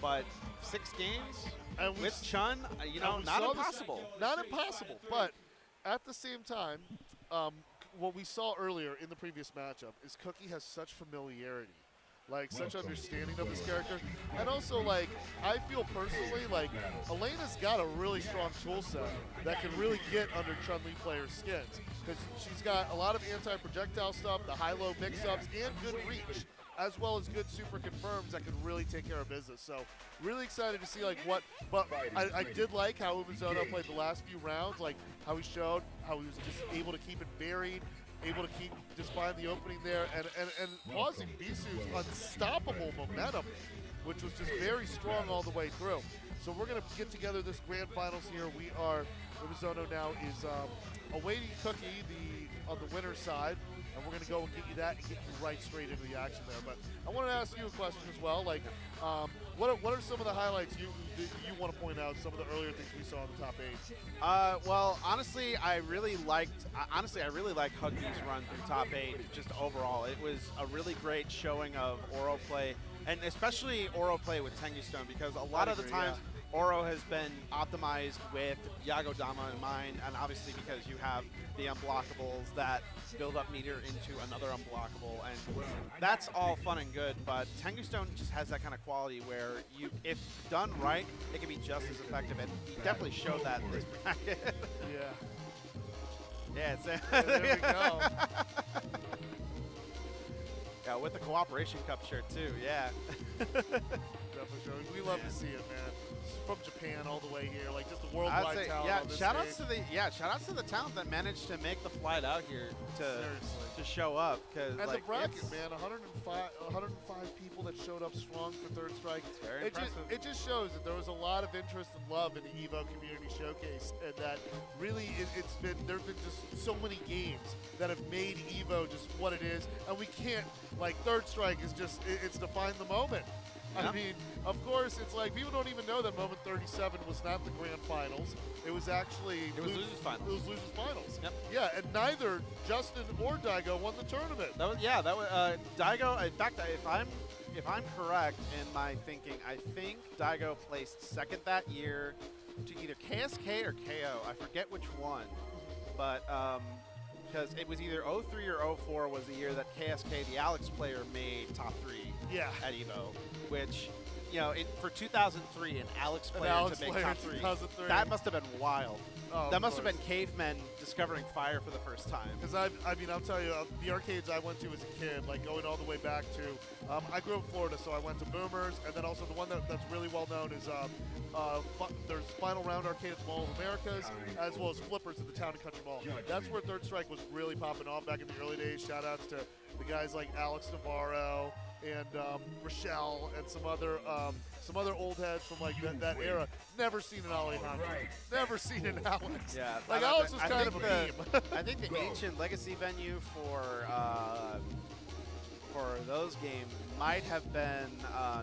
But 6 games And we with Chun, and we not saw this- impossible. Not impossible, but at the same time, what we saw earlier in the previous matchup is Cookie has such familiarity, like such understanding of his character, and also like I feel personally like Elena's got a really strong tool set that can really get under Chun-Li players' skins because she's got a lot of anti-projectile stuff, the high-low mix-ups, and good reach, as well as good super confirms that could really take care of business. So really excited to see like what, but I did like how Umezono played the last few rounds, like how he showed how he was just able to keep it varied, able to keep just find the opening there and pausing Bisu's unstoppable momentum, which was just very strong all the way through. So we're gonna get together this grand finals here. We are, Umezono now is awaiting Cookie on the winner's side. And we're going to go and get you that and get you right straight into the action there. But I want to ask you a question as well. Like, what are some of the highlights you want to point out, some of the earlier things we saw in the top 8? Well, honestly, I really liked Huggy's run through top 8 just overall. It was a really great showing of Oro play, and especially Oro play with Tengu Stone, because a lot of the times Oro has been optimized with Yagodama in mind, and obviously because you have the unblockables that build up meter into another unblockable, and that's all fun and good, but Tengu Stone just has that kind of quality where if done right, it can be just as effective, and he definitely showed that in this bracket. Yeah, There we go. Yeah, with the Cooperation Cup shirt too, yeah. Definitely showing. We love to see it, man. From Japan all the way here, like just a I'd worldwide say, talent yeah, on this shout outs stage. shout outs to the talent that managed to make the flight out here to Seriously. show up, because And like the bracket, it's man, 105 people that showed up strong for Third Strike. very impressive. It just shows that there was a lot of interest and love in the EVO Community Showcase, and that really there've been just so many games that have made EVO just what it is, and we can't, like, Third Strike is just, it's defined the moment. I Yep. mean, of course, it's like people don't even know that Moment 37 was not the grand finals. It was actually It was losers finals. It was losers finals. Yep. Yeah, and neither Justin or Daigo won the tournament. That was Daigo. In fact, if I'm correct in my thinking, I think Daigo placed second that year to either KSK or KO. I forget which one, but because it was either 03 or 04 was the year that KSK, the Alex player, made top 3 Yeah. at EVO, which, for 2003, an Alex player Alex to make player top in 3, 2003. that must have been wild. Oh, That must have course. been cavemen discovering fire for the first time. Because I mean, I'll tell you, the arcades I went to as a kid, like going all the way back to, I grew up in Florida, so I went to Boomers, and then also the one that's really well known is there's Final Round Arcade at the Mall of Americas, as well as Flippers at the Town and Country Mall. That's where Third Strike was really popping off back in the early days. Shout outs to the guys like Alex Navarro and Rochelle and some other old heads from like that era. Never seen an Alejandro. Never seen an Alex. Yeah, Like I Alex was think kind of a meme. I think the ancient legacy venue for those games might have been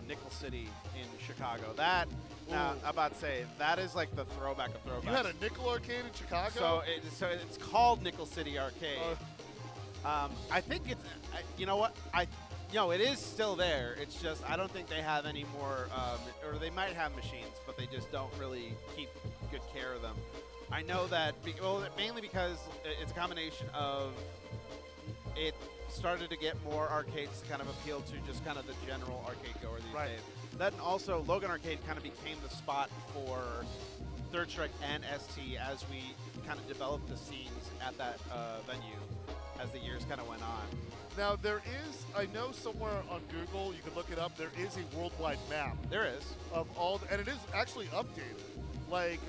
Nickel City in Chicago. That now I'm about to say that is like the throwback of throwbacks. You had a Nickel Arcade in Chicago? So it's called Nickel City Arcade. I think it's you know what it is still there. It's just I don't think they have any more, or they might have machines, but they just don't really keep good care of them. I know that mainly because it's a combination of it started to get more arcades to kind of appeal to just kind of the general arcade goer these days. Then also Logan Arcade kind of became the spot for Third Strike and ST as we kind of developed the scenes at that venue as the years kind of went on. Now there is, I know somewhere on Google, you can look it up, there is a worldwide map There is. of all, and it is actually updated. Like,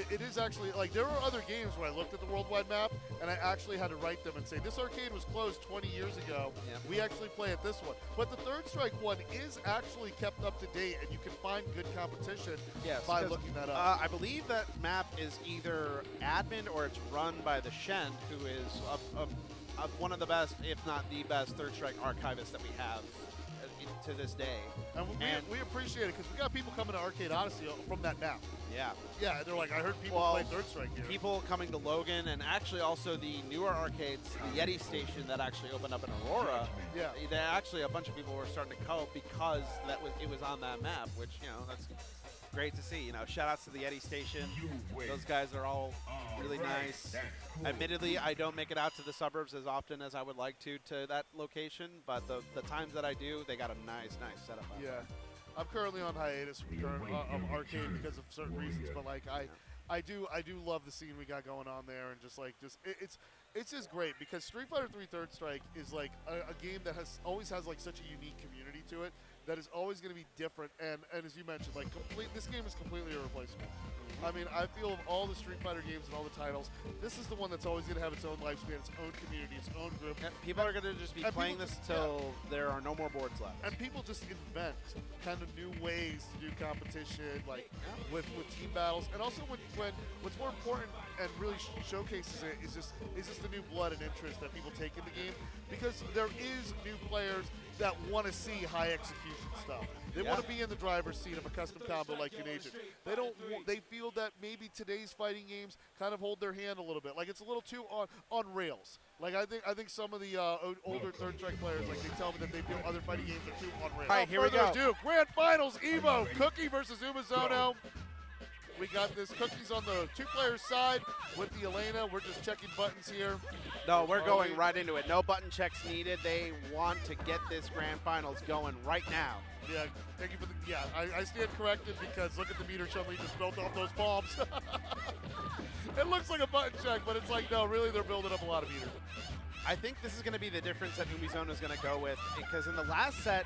it is actually, like, there were other games where I looked at the worldwide map, and I actually had to write them and say, this arcade was closed 20 years ago. Yep. We actually play at this one. But the Third Strike one is actually kept up to date, and you can find good competition by looking that up. I believe that map is either admin or it's run by the Shen, who is one of the best, if not the best, Third Strike archivist that we have to this day. And we appreciate it because we got people coming to Arcade Odyssey from that map. Yeah. Yeah, they're like, I heard people play Third Strike here. People coming to Logan, and actually also the newer arcades, the Yeti station that actually opened up in Aurora. Yeah. Actually a bunch of people were starting to come because it was on that map, which that's great to see. Shout outs to the Yeti station. Those guys are all really nice. Admittedly, I don't make it out to the suburbs as often as I would like to that location, but the times that I do, they got a nice setup. Yeah. I'm currently on hiatus from arcade because of certain reasons, but like I do love the scene we got going on there, and it's just great because Street Fighter 3 Third Strike is like a game that always has like such a unique community to it that is always going to be different, and as you mentioned, like this game is completely irreplaceable. I mean, I feel of all the Street Fighter games and all the titles, this is the one that's always going to have its own lifespan, its own community, its own group. And people are going to just be playing this till there are no more boards left. And people just invent kind of new ways to do competition, like with team battles, and also when what's more important and really showcases it is just the new blood and interest that people take in the game, because there is new players that want to see high execution stuff. They want to be in the driver's seat of a custom combo like an agent. They don't. They feel that maybe today's fighting games kind of hold their hand a little bit, like it's a little too on rails. Like I think some of the older Third Strike players, like they tell me that they feel other fighting games are too on rails. All right, here we go. Ado, Grand Finals, Evo, Cookie versus Umizono. We got this Cookie's on the two-player side with the Elena. We're just checking buttons here. No, we're going right into it. No button checks needed. They want to get this Grand Finals going right now. Yeah, thank you for the. Yeah, I stand corrected because look at the meter Chun-Li just built off those palms. It looks like a button check, but it's like, no, really, they're building up a lot of meter. I think this is going to be the difference that Umizono is going to go with, because in the last set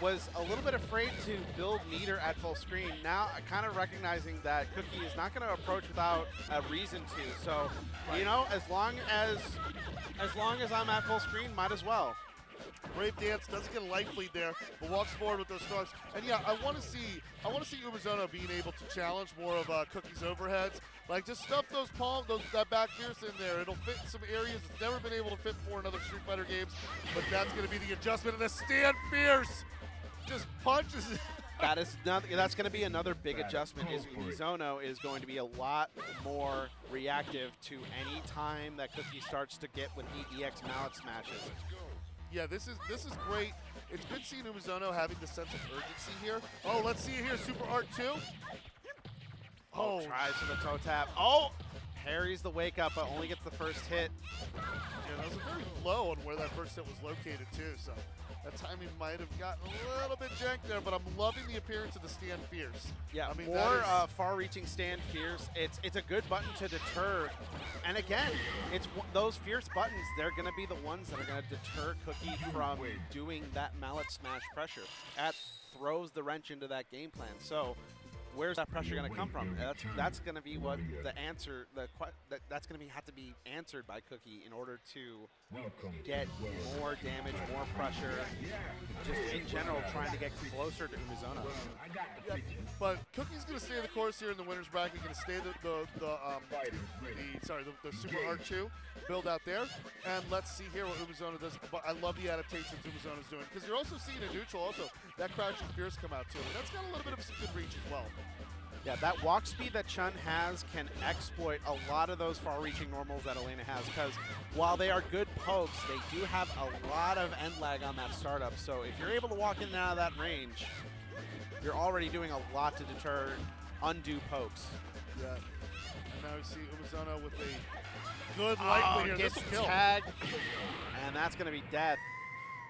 was a little bit afraid to build meter at full screen. Now kind of recognizing that Cookie is not going to approach without a reason to. So, as long as I'm at full screen, might as well. Brave Dance doesn't get a life lead there, but walks forward with those strokes. And yeah, I want to see Umizono being able to challenge more of Cookie's overheads. Like just stuff those palms, that back fierce in there. It'll fit in some areas it's never been able to fit for in other Street Fighter games. But that's going to be the adjustment. And the stand fierce just punches. That's going to be another big adjustment. Is Umizono is going to be a lot more reactive to any time that Cookie starts to get with EX mallet smashes. Yeah, this is great. It's good seeing Umizono having the sense of urgency here. Oh, let's see it here, Super Art 2. Oh, tries for the toe tap. Oh, parries the wake up, but only gets the first hit. Yeah, that was very low on where that first hit was located too, so that timing might have gotten a little bit jank there, but I'm loving the appearance of the Stand Fierce. Yeah, I mean, more far-reaching Stand Fierce. It's a good button to deter. And again, it's those fierce buttons, they're going to be the ones that are going to deter Cookie from doing that mallet smash pressure. That throws the wrench into that game plan. So where's that pressure going to come from? That's going to be what the answer. That's going to have to be answered by Cookie in order to get more damage, more pressure. Just in general, trying to get closer to Umizono. Yep. But Cookie's going to stay the course here in the winners bracket. Going to stay the Super R2 build out there, and let's see here what Umizono does. But I love the adaptations Umizono's doing, because you're also seeing a neutral also that Crouching Fierce come out too. And that's got a little bit of some good reach as well. Yeah, that walk speed that Chun has can exploit a lot of those far-reaching normals that Elena has, because while they are good pokes, they do have a lot of end lag on that startup. So if you're able to walk in and out of that range, you're already doing a lot to deter undue pokes. Yeah. And now we see Umizono with a good light here. Gets This will kill. tagged, and that's going to be death.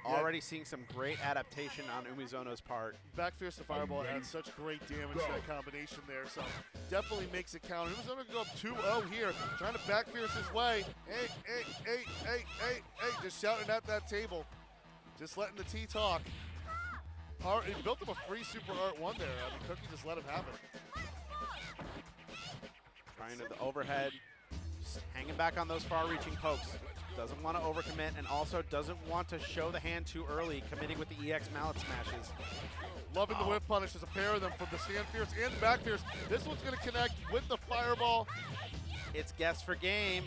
Yeah. Already seeing some great adaptation on Umizono's part. Back Fierce to Fireball adds such great damage to that combination there, so definitely makes it count. Umizono can go up 2-0 here, trying to Back Fierce his way. Hey, just shouting at that table. Just letting the T talk. He built him a free Super Art 1 there. I mean, Cookie just let him have it. Trying to the overhead, just hanging back on those far-reaching pokes. Doesn't want to overcommit, and also doesn't want to show the hand too early, committing with the EX mallet smashes. Loving the whiff punish. There's a pair of them from the Stand Fierce and the Back Fierce. This one's going to connect with the Fireball. It's guess for game.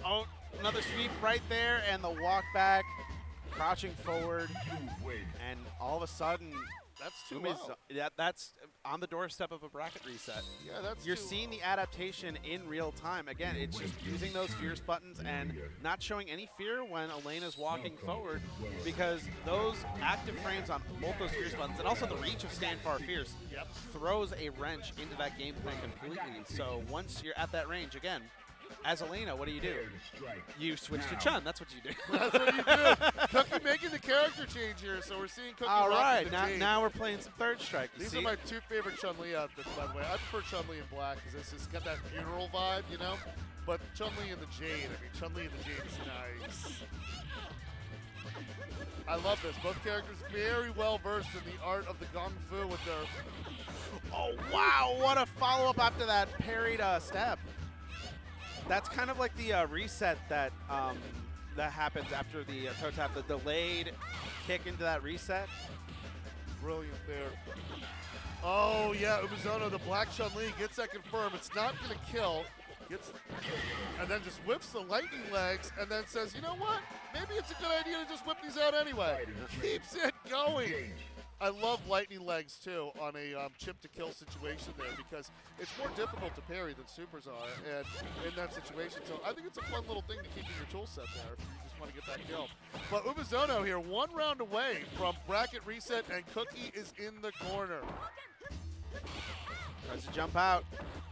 Oh, another sweep right there, and the walk back, crouching forward, and all of a sudden, That's too low. that's on the doorstep of a bracket reset. Yeah, that's You're too seeing low. the adaptation in real time. Again, it's just using those fierce buttons and not showing any fear when Elena's walking forward, because those active frames on both those fierce buttons and also the reach of Stand Far Fierce throws a wrench into that game plan completely. So once you're at that range, again, as Elena, what do? You switch to Chun. That's what you do. That's what you do. Cookie making the character change here, so we're seeing Cookie All right, rocking the Jade. now we're playing some Third Strike. You These see? are my two favorite Chun-Li outfits, by the way. I prefer Chun-Li in black because this has got that funeral vibe, you know? But Chun-Li in the Jade, I mean, Chun-Li in the Jade is nice. I love this. Both characters very well versed in the art of the Gong Fu with their... Oh, wow, what a follow-up after that parried step. That's kind of like the reset that that happens after the toe tap, the delayed kick into that reset. Brilliant there. Oh, yeah, Umizono, the black Chun-Li, gets that confirmed. It's not going to kill. And then just whips the lightning legs and then says, you know what? Maybe it's a good idea to just whip these out anyway. Keeps it going. I love lightning legs, too, on a chip-to-kill situation there, because it's more difficult to parry than supers are and in that situation. So I think it's a fun little thing to keep in your tool set there if you just want to get that kill. But Umizono here, 1 round away from bracket reset, and Cookie is in the corner. Tries to jump out.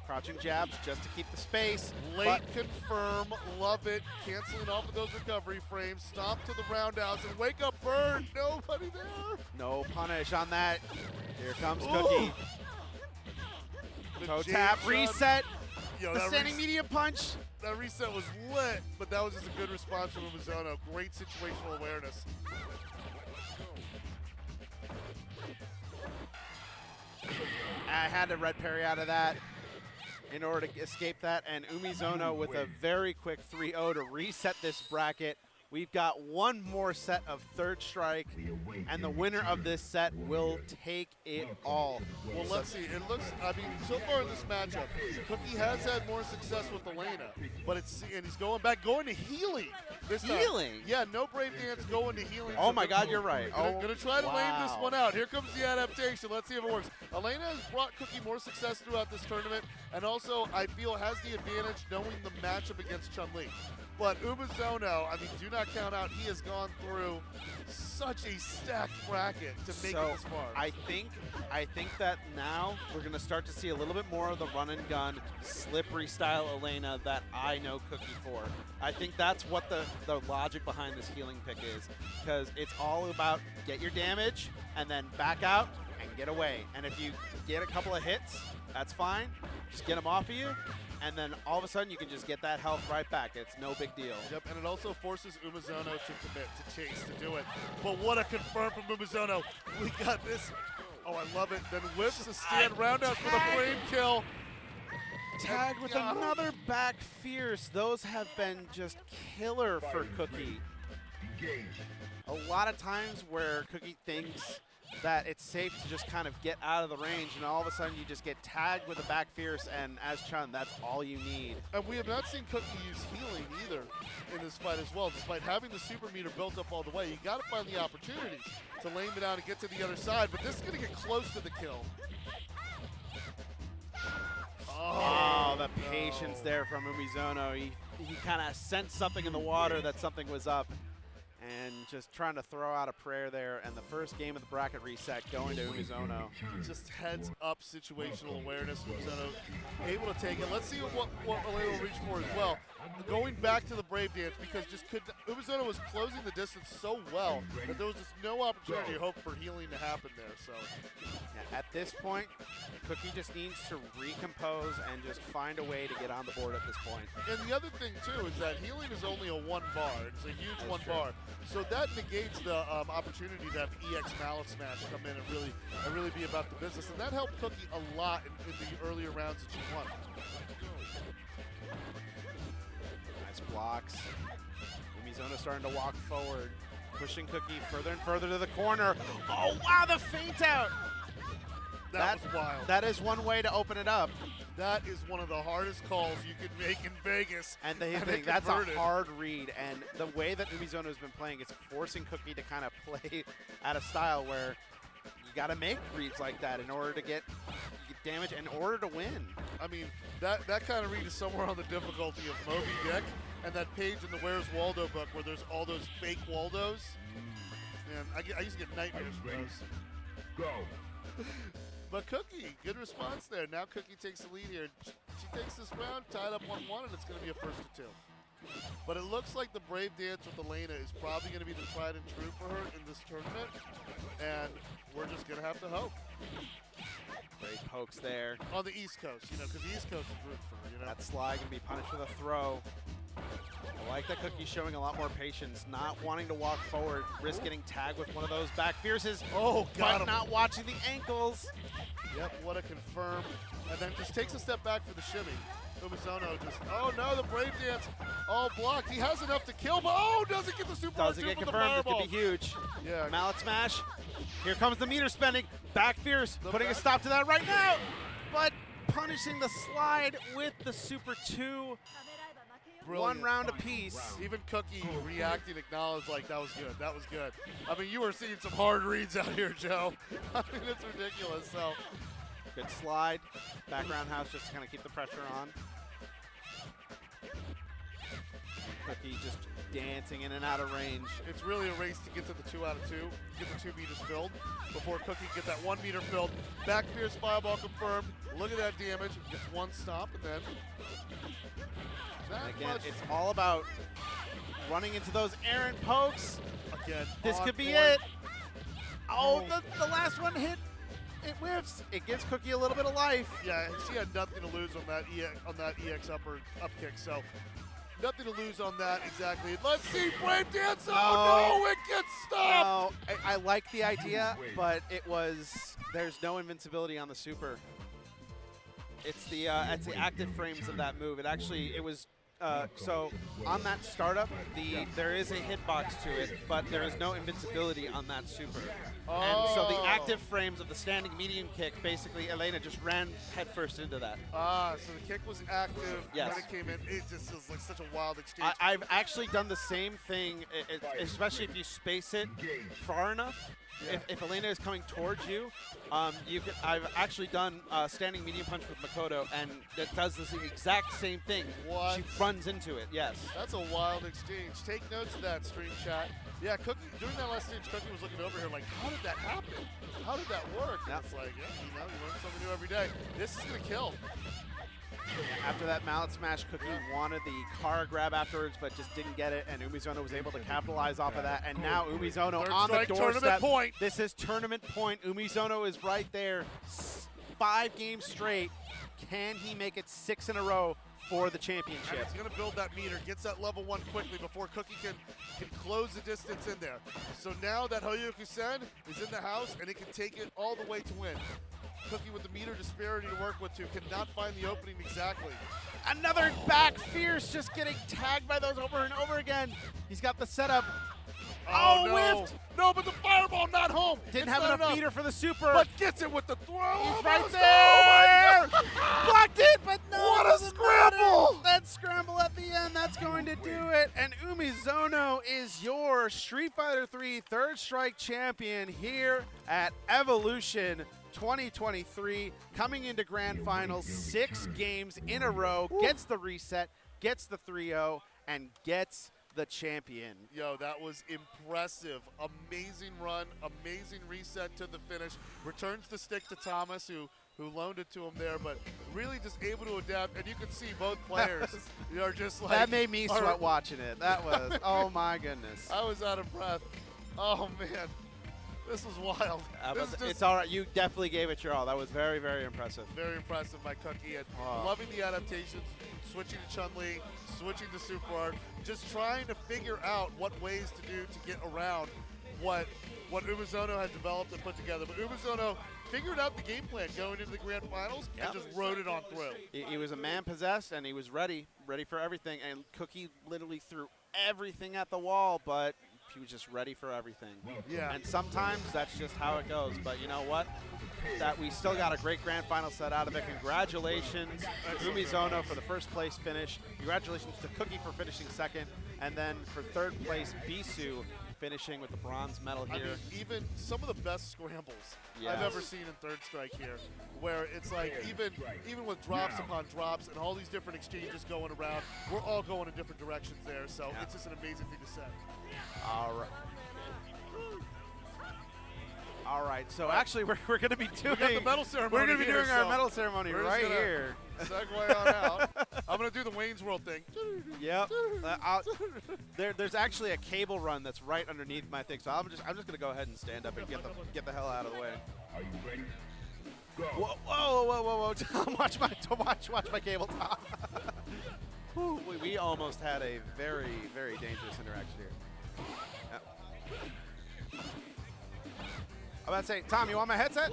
Crouching jabs just to keep the space. Late confirm, love it. Canceling off of those recovery frames. Stomp to the roundhouse and wake up Bird. Nobody there. No punish on that. Here comes Cookie. The Toe Jade tap, shot. reset. Yo, The that standing medium punch. That reset was lit, but that was just a good response from Umizono. Great situational awareness. I had to red parry out of that in order to escape that, and Umizono with a very quick 3-0 to reset this bracket. We've got one more set of Third Strike, and the winner of this set will take it all. Well, let's see. It looks, I mean, so far in this matchup, Cookie has had more success with Elena, but and he's going to healing this time. Healing? Yeah, no Brave Dance going to healing. Oh my God, you're right. Gonna try to lame this wow. one out. Here comes the adaptation. Let's see if it works. Elena has brought Cookie more success throughout this tournament, and also I feel has the advantage knowing the matchup against Chun-Li. But Umizono, I mean, do not count out. He has gone through such a stacked bracket to make it this far. I think that now we're going to start to see a little bit more of the run and gun, slippery style Elena that I know Cookie for. I think that's what the logic behind this healing pick is, because it's all about get your damage and then back out and get away. And if you get a couple of hits, that's fine. Just get them off of you. And then all of a sudden you can just get that health right back. It's no big deal. Yep, and it also forces Umizono to commit, to chase, to do it. But what a confirm from Umizono. We got this Oh, I love it. Then whips the stand roundhouse for the frame kill. Tagged with Got him. another back fierce. Those have been just killer for Cookie. Engage. A lot of times where Cookie thinks that it's safe to just kind of get out of the range, and all of a sudden you just get tagged with a back fierce, and as Chun, that's all you need. And we have not seen Cookie use healing either in this fight as well. Despite having the super meter built up all the way, you got to find the opportunities to lane it out and get to the other side, but this is going to get close to the kill. Oh, the patience there from Umizono. He kind of sensed something in the water that something was up, and just trying to throw out a prayer there. And the first game of the bracket reset going to Umizono. Just heads up situational awareness. Umizono able to take it. Let's see what Elena will reach for as well. Going back to the Brave Dance because Umizono was closing the distance so well that there was just no opportunity or hope for healing to happen there. So Yeah, at this point, Cookie just needs to recompose and just find a way to get on the board at this point. And the other thing too is that healing is only a 1 bar. It's a huge 1 bar. So that negates the opportunity to have EX Mallet Smash come in and really be about the business. And that helped Cookie a lot in the earlier rounds that she won. Nice blocks. Umizono starting to walk forward, pushing Cookie further and further to the corner. Oh, wow, the feint out. That was wild. That is one way to open it up. That is one of the hardest calls you could make in Vegas. And the And thing, it that's a converted. hard read. And the way that Umizono has been playing, it's forcing Cookie to kind of play at a style where you got to make reads like that in order to get damage, in order to win. I mean, that kind of read is somewhere on the difficulty of Moby Dick and that page in the Where's Waldo book where there's all those fake Waldos. Man, I used to get nightmares from those. Go. But Cookie, good response there. Now Cookie takes the lead here. She takes this round, tied up 1-1, and it's going to be a 1st to 2. But it looks like the Brave Dance with Elena is probably going to be the tried and true for her in this tournament, and we're just going to have to hope. Great pokes there. On the East Coast, because the East Coast is rooting for her, That Sly going to be punished with a throw. I like that Cookie's showing a lot more patience, not wanting to walk forward, risk getting tagged with one of those back fierces. Oh, got but him. not watching the ankles. Yep, what a confirm. And then just takes a step back for the shimmy. Umizono just, oh no, the Brave Dance all blocked. He has enough to kill, but doesn't get the super Doesn't R2 get with the confirmed. This fireball. could be huge. Yeah. Mallet smash. Here comes the meter spending. Back fierce, The putting a back- stop to that right now. But punishing the slide with the super 2. Brilliant. 1 round apiece. Even Cookie reacting, acknowledged like that was good. That was good. I mean, you were seeing some hard reads out here, Joe. I mean, it's ridiculous. So Good slide. Back roundhouse just to kind of keep the pressure on. Cookie just dancing in and out of range. it's really a race to get to the 2 out of 2, get the 2 meters filled before Cookie get that 1 meter filled. Back fierce fireball confirmed. Look at that damage. Gets 1 stop and then. And again, it's all about running into those errant pokes. Again, This on could be point. it. Oh, the last one hit. It whiffs. It gives Cookie a little bit of life. Yeah, she had nothing to lose on that EX up kick. So nothing to lose on that exactly. Let's see Brave Dance. Oh no, it gets stopped. No, I like the idea, but there's no invincibility on the super. It's the active frames of that move. It was so on that startup, there is a hitbox to it, but there is no invincibility on that super. And so the active frames of the standing medium kick, basically Elena just ran headfirst into that. So the kick was active Yes. when it came in. It just was like such a wild exchange. I've actually done the same thing, especially if you space it far enough. If Elena is coming towards you, I've actually done standing medium punch with Makoto, and it does the exact same thing. What? She runs into it, yes. That's a wild exchange. Take notes of that, stream chat. Yeah, Cookie, during that last stage, Cookie was looking over here like, how did that happen? How did that work? And Yep. it's like, yeah, you learn something new every day. This is going to kill. After that mallet smash, Cookie wanted the car grab afterwards, but just didn't get it, and Umizono was able to capitalize off of that. And now Umizono Third on the strike, doorstep. tournament point. This is tournament point. Umizono is right there. 5 games straight. Can he make it 6 in a row for the And championship. he's going to build that meter, gets that level 1 quickly before Cookie can close the distance in there. So now that Hoyoku-sen is in the house and he can take it all the way to win. Cookie with the meter disparity to work with too, cannot find the opening exactly. Another back, Fierce just getting tagged by those over and over again. He's got the setup. Oh, no. whiffed! No, but the fireball not home. Didn't It's have not enough meter for the super. But gets it with the throw. He's right Almost. there! Oh my God. Blocked it, but no. What a doesn't matter. scramble! That scramble at the end, that's going to do it. And Umizono is your Street Fighter 3 Third Strike champion here at Evolution 2023, coming into Grand Finals 6 games in a row, gets the reset, gets the 3-0, and gets the champion. Yo, that was impressive. Amazing run, amazing reset to the finish. Returns the stick to Thomas, who loaned it to him there, but really just able to adapt. And you can see both players are just like. That made me sweat watching it. That was, oh my goodness. I was out of breath. Oh man, this was wild. This is just It's all right. You definitely gave it your all. That was very, very impressive. very impressive by Cookie. And Oh. loving the adaptations, switching to Chun-Li, switching to Super Art, just trying to figure out what ways to do to get around what Umizono had developed and put together. But Umizono figured out the game plan going into the grand finals Yep. and just rode it on through. He was a man possessed, and he was ready for everything. And Cookie literally threw everything at the wall, but he was just ready for everything. Yeah. And sometimes that's just how it goes. But you know what? That we still got a great grand final set out of it. Congratulations to Umizono for the first place finish. Congratulations to Cookie for finishing second. And then for third place, Bisu finishing with the bronze medal I here. mean, even some of the best scrambles Yes. I've ever seen in Third Strike here, where it's like even with drops upon drops and all these different exchanges going around, we're all going in different directions there. So Yeah. it's just an amazing thing to say. All right. All right. So actually, we're going to be doing. We got the medal ceremony. We're going to be here, doing our so medal ceremony we're just right gonna here. Segue on out. I'm gonna do the Wayne's World thing. Yep. There's actually a cable run that's right underneath my thing, so I'm just gonna go ahead and stand up and get the hell out of the way. Are you ready? Go. Whoa! Tom, watch my cable, Tom. Whew, we almost had a very, very dangerous interaction here. Yep. I'm about to say, Tom, you want my headset?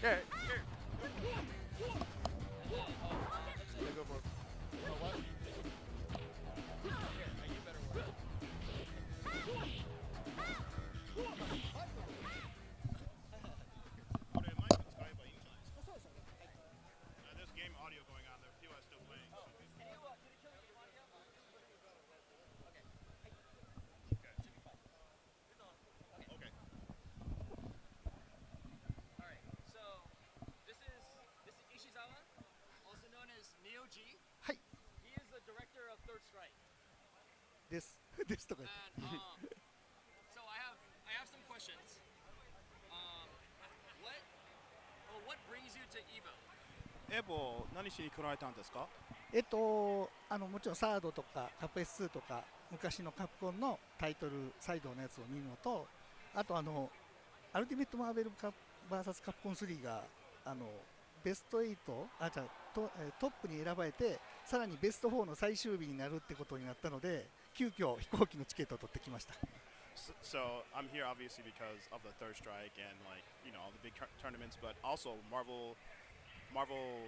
Here. Go for it. There's game audio going on there. People are still playing. Okay. All right, so this is Ishizawa, also known as Neo G. Hi. He is the director of Third Strike. ですですとか And so I have some questions. What brings you to Evo? エボ何しに来られたんですか？もちろんサードとかカップ S2 とか昔のカプコンのタイトルサイドのやつを見るのと、あとアルティメットマーベルVSカプコン3がベスト8トップに選ばれて、さらにベスト4の最終日になるってことになったので、急遽飛行機のチケットを取ってきました。 So I'm here obviously because of the Third Strike and all the big tournaments, but also Marvel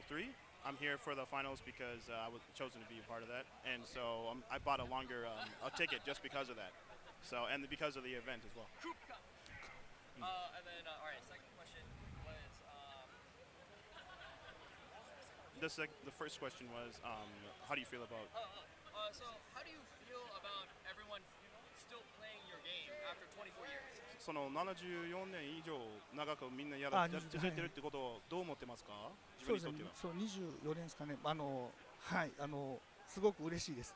3. I'm here for the finals because I was chosen to be a part of that, and so I bought a longer a ticket just because of that. So and because of the event as well. Coop Cup. And then, all right, second question was, The first question was, how do you feel about? so how do you feel about everyone still playing your game after 24 years? その74年以上長くみんな続いてるってことをどう思ってますか？自分にとっては。そう24年ですかね。はい、すごく嬉しいです。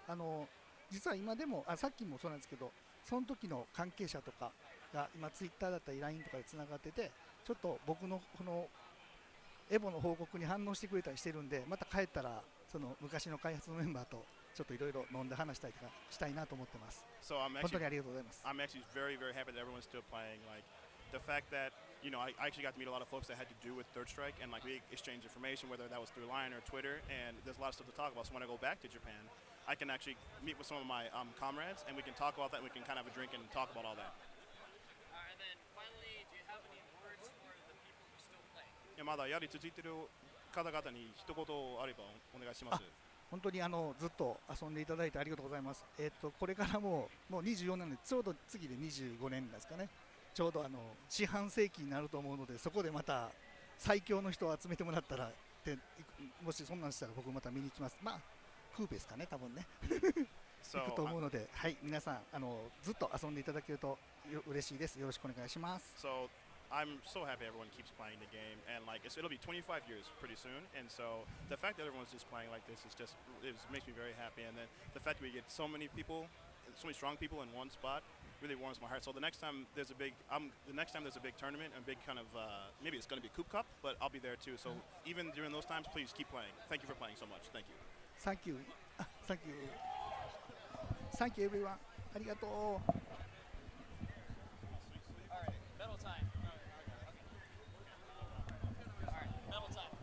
実は今でもさっきもそうなんですけど、その時の関係者とかが今ツイッターだったり LINE とかでつながってて、ちょっと僕のこのエボの報告に反応してくれたりしてるんで、また帰ったらその昔の開発のメンバーとちょっといろいろ飲んで話したりとかしたいなと思ってます。 So I'm 本当 actually にありがとうございます。 I'm actually very, very happy that everyone's still playing. Like, the fact that I actually got to meet a lot of folks that had to do with Third Strike, and like we exchanged information, whether that was through Line or Twitter, and there's a lot of stuff to talk about. So when I go back to Japan, I can actually meet with some of my comrades, and we can talk about that. And we can kind of have a drink and talk about all that. And then finally, do you have any words for the people who still play? まだやり続いてる方々に一言あればお願いします。本当にずっと遊んでいただいてありがとうございます。これからもう24年でちょうど次で25年ですかね。ちょうど四半世紀になると思うので、そこでまた最強の人を集めてもらったらで、もしそんなんしたら僕また見に行きます。まあクーペですかね、多分ね。行くと思うので、はい、皆さんずっと遊んでいただけると嬉しいです。よろしくお願いします。So I'm so happy everyone keeps playing the game, and like it'll be 25 years pretty soon, and so the fact that everyone's just playing like this is just makes me very happy, and then the fact that we get so many people, so many strong people in one spot really warms my heart. So the next time there's a big tournament, a big kind of maybe it's going to be Coop Cup, but I'll be there too. So even during those times, please keep playing. Thank you for playing so much. Thank you. Thank you. Thank you. Thank you everyone. ありがとう。All right, medal time. All right, medal time.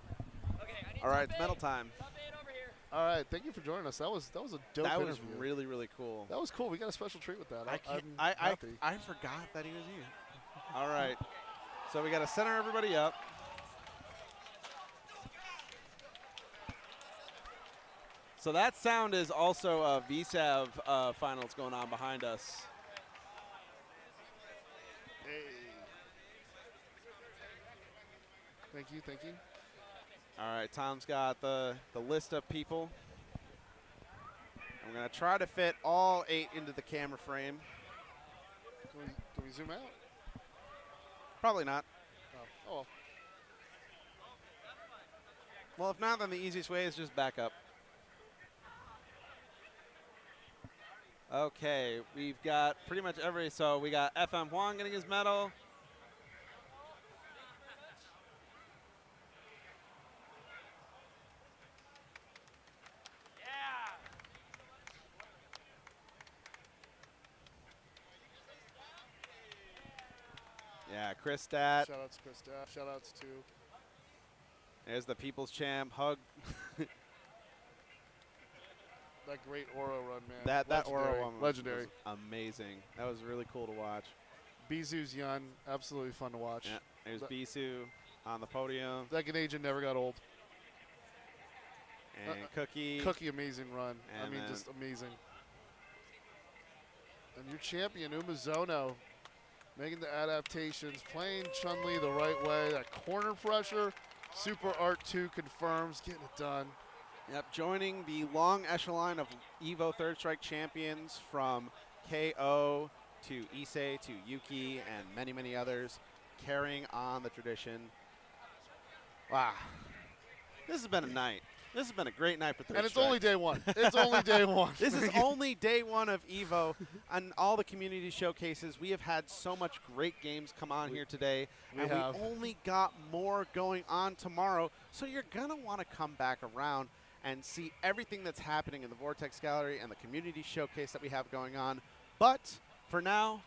Okay, I need All right, top it's medal eight. time. Top 8 over here. All right, thank you for joining us. That was a dope That was interview. really, really cool. That was cool. We got a special treat with that. I I'm happy. I forgot that he was here. All right. So we got to center everybody up. So that sound is also VSAV finals going on behind us. Hey. Thank you, thank you. All right, Tom's got the list of people. I'm going to try to fit all 8 into the camera frame. Do we zoom out? Probably not. Oh well. Well, if not, then the easiest way is just back up. Okay, we've got pretty much so we got FM Huang getting his medal. Yeah, Chris Stat. Shout outs to Chris Dash. Shout outs to There's the People's Champ. Hug. that great Oro run, man. That Legendary. Oro one was Legendary. amazing. That was really cool to watch. Bizu's Yun, absolutely fun to watch. Yeah, there's That- Bisu on the podium. Second agent never got old. And Cookie. Cookie, amazing run. I And mean, then- just amazing. And your champion, Umezono, making the adaptations, playing Chun-Li the right way. That corner pressure, Super Art 2 confirms, getting it done. Yep, joining the long echelon of EVO Third Strike champions from KO to Issei to Yuki and many, many others, carrying on the tradition. Wow. This has been a night. This has been a great night for Third And it's Strike. only day one. It's only day one. This is only day one of EVO and all the community showcases. We have had so much great games come on here today, and have. we only got more going on tomorrow. So you're going to want to come back around and see everything that's happening in the Vortex Gallery and the community showcase that we have going on. But for now,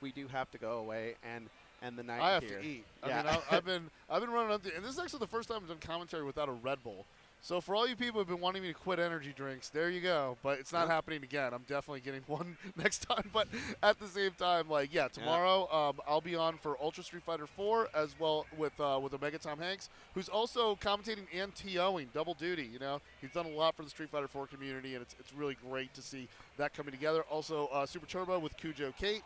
we do have to go away and end the night I have here. to eat. Yeah. I mean, I've been running up and this is actually the first time I've done commentary without a Red Bull. So for all you people who've been wanting me to quit energy drinks, there you go. But it's not happening again. I'm definitely getting one next time. But at the same time, like, yeah, tomorrow I'll be on for Ultra Street Fighter 4 as well with Omega Tom Hanks, who's also commentating and TOing, double duty. You know, he's done a lot for the Street Fighter 4 community, and it's really great to see that coming together. Also, Super Turbo with Kujo Kate.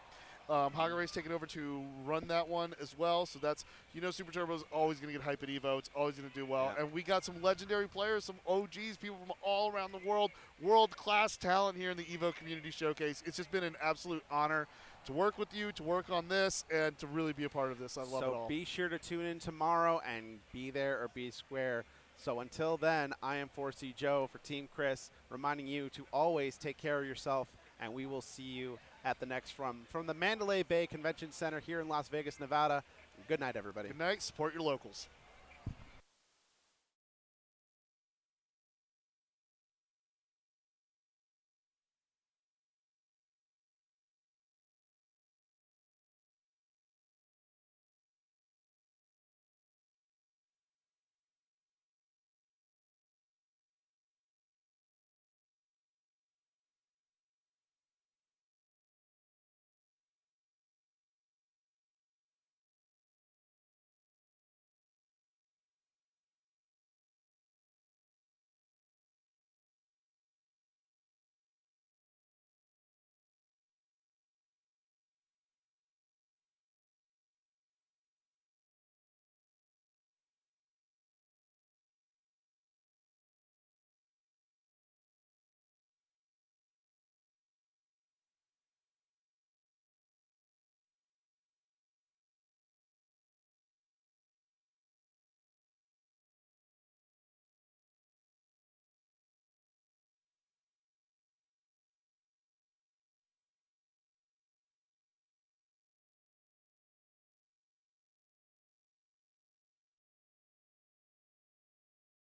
Hagare's taking over to run that one as well. So that's, Super Turbo's always going to get hype at EVO. It's always going to do well. Yeah. And we got some legendary players, some OGs, people from all around the world, world-class talent here in the EVO Community Showcase. It's just been an absolute honor to work with you, to work on this, and to really be a part of this. I love it all. So be sure to tune in tomorrow and be there or be square. So until then, I am 4C Joe for Team Chris, reminding you to always take care of yourself, and we will see you at the next from the Mandalay Bay Convention Center here in Las Vegas, Nevada. Good night, everybody. Good night. Support your locals.